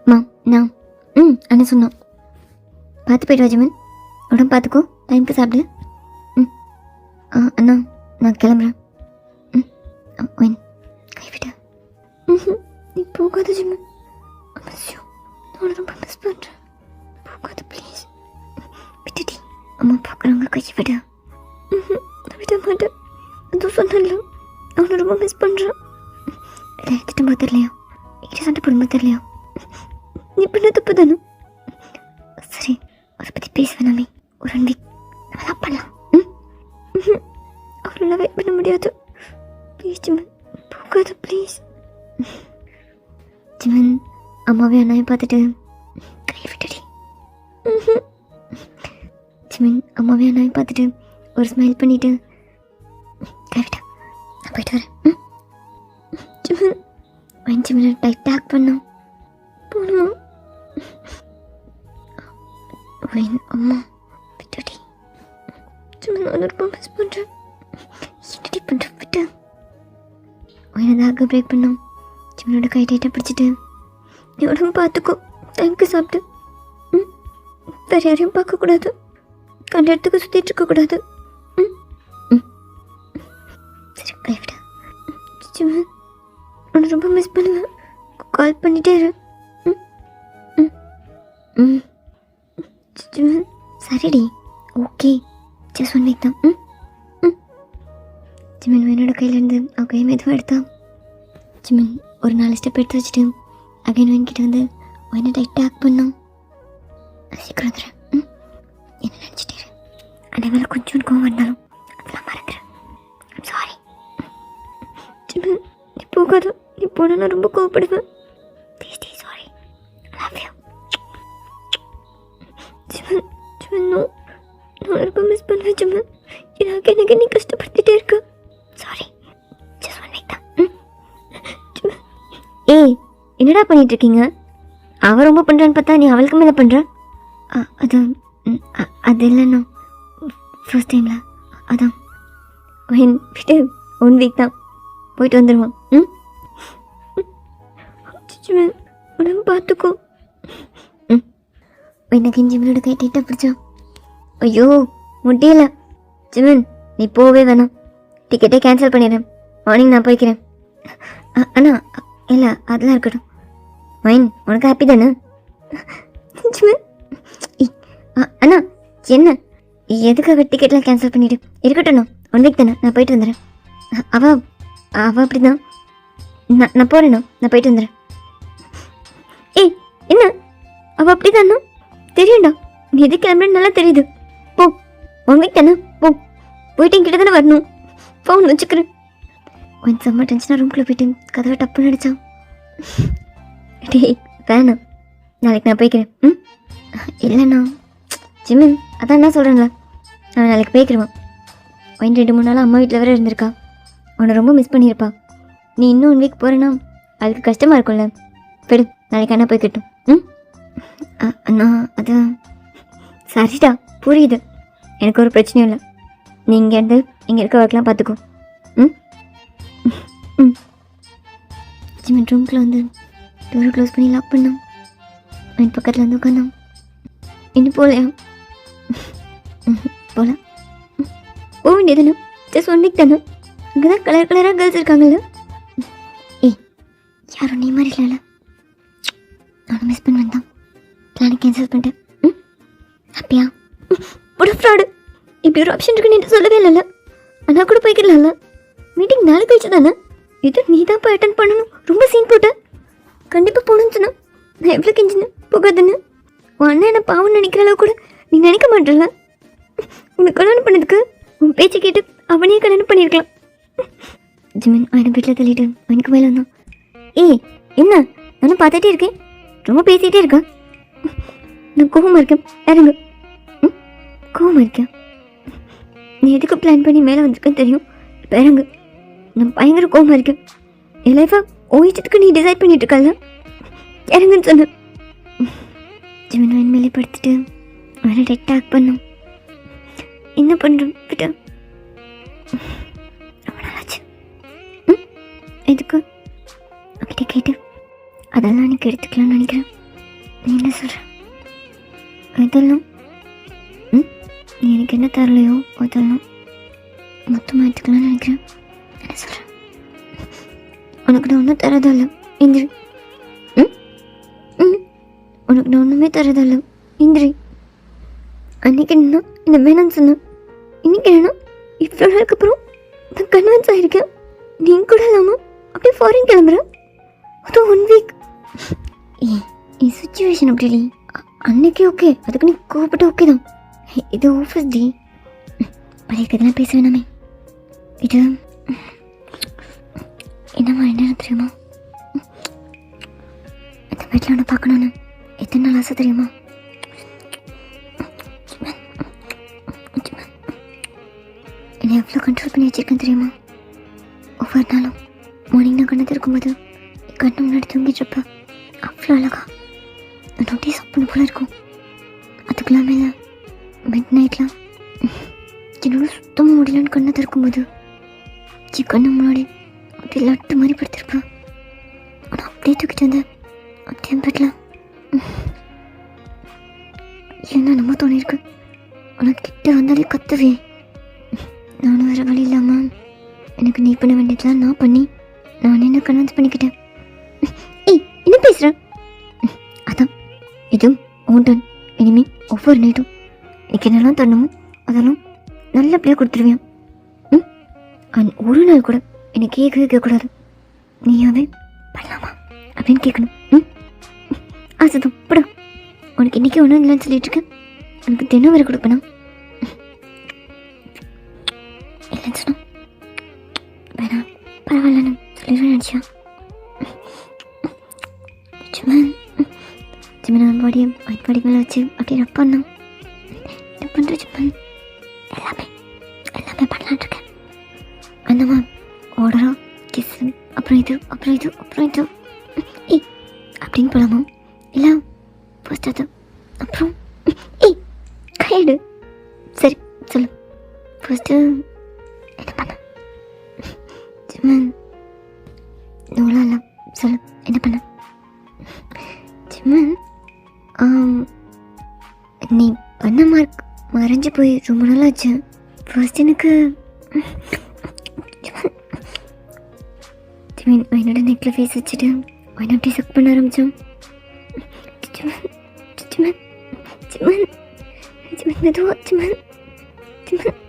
நான் அண்ணன் சொன்னான் பார்த்து போய்ட்டு வா சிமன், உடம்பு பார்த்துக்கோ, டைமுக்கு சாப்பிடு. அண்ணா நான் கிளம்புறேன். ஒயின் கைவிட. நீ போகாத சிமன், நான் ரொம்ப மிஸ் பண்ணுறேன். போகாத ப்ளீஸ். விட்டுடி அம்மா பார்க்குறாங்க, கைவிட. விட மாட்டேன். அதுவும் சொன்னல அவனை ரொம்ப மிஸ் பண்ணுறான். இல்லை திட்டம் தெரியலையா? என்கிட்ட சண்டை போடும்போது தெரியலையா? நீ பண்ண தப்பு தானே? சரி அதை பற்றி பேச வேணாமே. ஒரு 1 வீக் நம்ம தான் பண்ணலாம். அவளால் வெயிட் பண்ண முடியாது. ப்ளீஸ் சிமன் போகாத ப்ளீஸ். சிமன் அம்மாவே அண்ணாவை பார்த்துட்டு கை விட்டுடி. சிமன் அம்மாவே அண்ணாவை பார்த்துட்டு ஒரு ஸ்மைல் பண்ணிவிட்டு கை விட்டா. நான் போயிட்டு வரேன். சிமன் ஒயின் சிமனை டைட் டேக் பண்ணோம். போகணுமா? ஒயின் அம்மா விட்டுடி. சிமன் நான் ரொம்ப மிஸ் பண்ணுறேன். என்னடி பண்ணுறேன் விட்டு. ஒயினை தாக பிரேக் பண்ணோம். சிமனோட கை டைட்டாக பிடிச்சிட்டு நீ உடம்பு பார்த்துக்கோ, டைமுக்கு சாப்பிட்டு. வேறு யாரையும் பார்க்கக்கூடாது, கண்ட இடத்துக்கு சுற்றிட்டு இருக்கக்கூடாது. சரி கைவிட. சிமன் உன்னை ரொம்ப மிஸ் பண்ணுவேன். கால் பண்ணிட்டே இரு. சிமன் சரிடி ஓகே ஜஸ்ட் 1 வீக் தான். சிமன் என்னோட கையிலேருந்து அவ கையை மெதுவாக எடுத்தா. சிமன் ஒரு 4 ஸ்டெப் எடுத்து வச்சுட்டு அகைன் வேன்கிட்ட வந்து ஒயினை டைட் டேக் பண்ணோம். சீக்கிரம் வந்துடுறேன். என்ன நினச்சிட்டே அதே மேலே கொஞ்சம் கோவம் வந்தாலும் அதெல்லாம் மறந்துடுறேன். சாரி. சிமன் நீ போகாத, நீ போனால் நான் ரொம்ப கோவப்படுவேன். ப்ளீஸ் பண்ணுவேன் ஜிம்மன். எனக்கு நீ கஷ்டப்படுத்திட்டே இருக்க. சாரி, ஜஸ்ட் 1 வீக் தான். ஏய், என்னடா பண்ணிட்டு இருக்கீங்க? அவ ரொம்ப பண்ணுறான்னு பார்த்தா நீ அவளுக்கு மேலே பண்ணுற. அது இல்லைண்ணா, ஃபர்ஸ்ட் டைமில் அதான். விட்டு 1 வீக் தான், போயிட்டு வந்துடுவான். உடம்பு பார்த்துக்கோ. எனக்கு ஜிம்மனோட கை டைட்டாக பிடிச்சா. ஐயோ முடியல ஜிமன், நீ போவே வேணாம். டிக்கெட்டே கேன்சல் பண்ணிடுறேன். மார்னிங் நான் போய்க்கிறேன். அண்ணா இல்லை, அதெல்லாம் இருக்கட்டும். மைன், உனக்கு ஹாப்பி தானே ஜிமன்? அண்ணா என்ன, எதுக்காக டிக்கெட்லாம் கேன்சல் பண்ணிவிடு? இருக்கட்டும், 1 வீக் தானே, நான் போயிட்டு வந்துடுறேன். அவ அப்படி தான். நான் போகிறேண்ணா, நான் போயிட்டு வந்துடுறேன். ஏய் என்ன, அவள் அப்படி தானா? தெரியும்டா, நீ எது கிளம்புறேன்னு நல்லா தெரியுது. போ, 1 வீக் தானே, போயிட்டு என்கிட்ட தானே வரணும். ஃபோன் வச்சுக்கிறேன். கொஞ்சம் செம்ம டென்ஷனாக ரூம்குள்ளே போயிட்டு கதவை டப்புன்னு அடித்தான். டேய் வேணாம், நாளைக்கு நான் போய்க்கிறேன். இல்லைண்ணா ஜிமின், அதான் என்ன சொல்கிறேன்ல, நான் நாளைக்கு போய்க்கிறேன். 2-3 நாளாக அம்மா வீட்டில் வேறு இருந்திருக்கா. உன்னை ரொம்ப மிஸ் பண்ணியிருப்பா. நீ இன்னும் 1 வீக் போகிறேன்னா அதுக்கு கஷ்டமாக இருக்கும்ல. பெடு, நாளைக்கு அண்ணா போய்க்கட்டும். அண்ணா அது சரிடா, புரியுது, எனக்கு ஒரு பிரச்சனையும் இல்லை. நீ இங்கேருந்து இங்கே இருக்க ஒர்க்லாம் பார்த்துக்கோ. ஜிமின் ரூம்குள்ளே வந்து டோரை க்ளோஸ் பண்ணி லாக் பண்ணான். என் பக்கத்தில் வந்து உட்காந்தான். இன்னும் போகலையா? போகலாம், போக வேண்டியதுண்ணா. ஜஸ்ட் 1 வீக் தானே, அங்கே தான் கலராக கேர்ள்ஸ் இருக்காங்கல்ல. ஏய், யாரும் நீ மாதிரி இல்லைல்ல. நானும் மிஸ் பண்ண வந்தான். பிளானை கேன்சல் பண்ணிட்டேன். ஹாப்பியா? ஒரு ஃப்ராடு, இப்படி ஒரு ஆப்ஷன் இருக்குன்னு நீ சொல்லவே இல்லைல்ல. ஆனால் கூட போய்க்கலாம்ல. மீட்டிங் நாளை கழிச்சு தானே. இது நீ தான் போய் அட்டன் பண்ணணும். ரொம்ப சீன் போட்டேன். கண்டிப்பாக போகணும்னு சொன்னா நான் எவ்வளோ கெஞ்சினு போகாதுன்னு. உன் அண்ணன் என்ன பாவம்னு நினைக்கிற அளவு கூட நீ நினைக்க மாட்டேல. உனக்கு கல்யாணம் பண்ணதுக்கு உன் பேச்சு கேட்டு அவனையே கல்யாணம் பண்ணியிருக்கலாம். ஜிமின் அவனை வீட்டில் தள்ளிட்டு அவனுக்கு மேலே வந்தான். ஏய் என்ன, நானும் பார்த்துட்டே இருக்கேன், ரொம்ப பேசிகிட்டே இருக்கேன். நான் கோவமாக இருக்கேன், இறங்கு. கோவமாக இருக்கேன்? நீ எதுக்கு பிளான் பண்ணி மேலே வந்திருக்கேன்னு தெரியும். இப்போ இறங்கு. நான் பயங்கர கோவமாக இருக்கேன். என் லைஃபாக ஓயிச்சதுக்கு நீ டிசைட் பண்ணிட்டு இருக்கல. இறங்குன்னு சொன்னேன். ஜிமின் அவன் மேலே படுத்துட்டு அவனை டெக்டாக் பண்ணோம். என்ன பண்ணுறோம் கிட்ட ரொம்ப நாளாச்சு. எதுக்கு அவகிட்ட கேட்டு அதெல்லாம் எனக்கு எடுத்துக்கலாம்னு நினைக்கிறேன். நீ என்ன சொல்கிற? இதெல்லாம் நீ எனக்கு என்ன தரலையோ அதெல்லாம் மொத்தமாக எடுத்துக்கலாம்னு நினைக்கிறேன். என்ன சொல்கிறேன்? உனக்கு நான் ஒன்றும் தரதில்ல, இந்திரி. உனக்கு நான் ஒன்றுமே தரதில்ல, இந்திரி. அன்றைக்கி என்ன இந்த வேணான்னு சொன்னேன். இன்னைக்கு என்னன்னா இவ்வளோ நாளுக்கு அப்புறம் நான் கன்வின்ஸ் ஆகிருக்கேன். நீ கூட இல்லாமல் அப்படியே ஃபாரின் கிளம்புறேன். அதுவும் 1 வீக். என் சுச்சுவேஷன் அப்படி இல்லை. அன்னைக்கு ஓகே, அதுக்கு நீ கோவப்பட்டு ஓகே தான். இது ஆஃபீஸ் டி, பழைய கதெல்லாம் பேச வேணாமே. இது என்னம்மா என்ன தெரியுமா, இந்த வீட்டில் ஒன்று பார்க்கணுன்னு எத்தனை நாள் ஆசை தெரியுமா? என்னை எவ்வளோ கண்ட்ரோல் பண்ணி வச்சிருக்கேன் தெரியுமா? ஒவ்வொரு நாளும் மார்னிங் நான் கண்ணு இருக்கும்போது கண்ணு முன்னாடி தூங்கிட்டு இருப்பேன். அவ்வளோ அழகா நோட்டீஸ் பண்ண போல இருக்கும். அதுக்கெல்லாம் மேலே மிட் நைட்லாம் என்னோட சுத்தமாக முடியலன்னு கண்ணை திறக்கும்போது கண்ணு முன்னாடி அப்படியே லட்டு மாதிரி படுத்திருப்பேன். ஆனால் அப்படியே தூக்கிட்டு வந்தேன் அப்படியே பெட்டில். என்ன நம்ம தோணிருக்கு, உனக்கு கிட்ட வந்தாலே கத்துவே. நானும் வேறு வழி இல்லாமல் எனக்கு நீ பண்ண வேண்டியதுலாம் நான் பண்ணி நான் என்ன கன்வின்ஸ் பண்ணிக்கிட்டேன். ஏய் என்ன பேசுகிறேன்? அதான் இதுவும் ஓண்டன். இனிமேல் ஒவ்வொரு நைட்டும் எனக்கு என்னெல்லாம் தரணுமோ அதெல்லாம் நல்லபடியாக கொடுத்துருவேன். ஒரு நாள் கூட எனக்கு கேட்கக்கூடாது. நீயாவே பண்ணலாமா அப்படின்னு கேட்கணும். ஆசைதான் படா. உனக்கு இன்றைக்கி ஒன்றும் இல்லைன்னு சொல்லிட்டு இருக்கேன். உனக்கு தினம் வரை கொடுப்பேனா? இல்லைன்னு சொன்னா வேணாம் பரவாயில்லன்னு சொல்லிடுவேன் நினச்சா. ஜிமன் பாடியை ஒயிட் பாடி மேலே வச்சு அப்படியே ரப் பண்ணான். என்ன பண்ணுற ஜிமன்? எல்லாமே ஷாப்பிங் போகலாமா? இல்லை ஃபர்ஸ்ட் அது அப்புறம் ஏய் கையெடு. சரி சொல்லு ஃபர்ஸ்ட்டு என்ன பண்ண? ஜிம்மன் நூலா இல்லை சொல்லு என்ன பண்ண? ஜிம்மன் நீ பண்ண மார்க் மறைஞ்சு போய் ரொம்ப நாளாச்சு. ஃபர்ஸ்ட் எனக்கு ஜிம்மன் என்னோட நெக்கில் ஃபேஸ் வச்சுட்டு அப்படி சக் பண்ண ஆரம்பித்தோம். ஜிம்மன் ஜிம்மன் ஜிம்மன் மெதுவா ஜிம்மன் ஜிம்மன்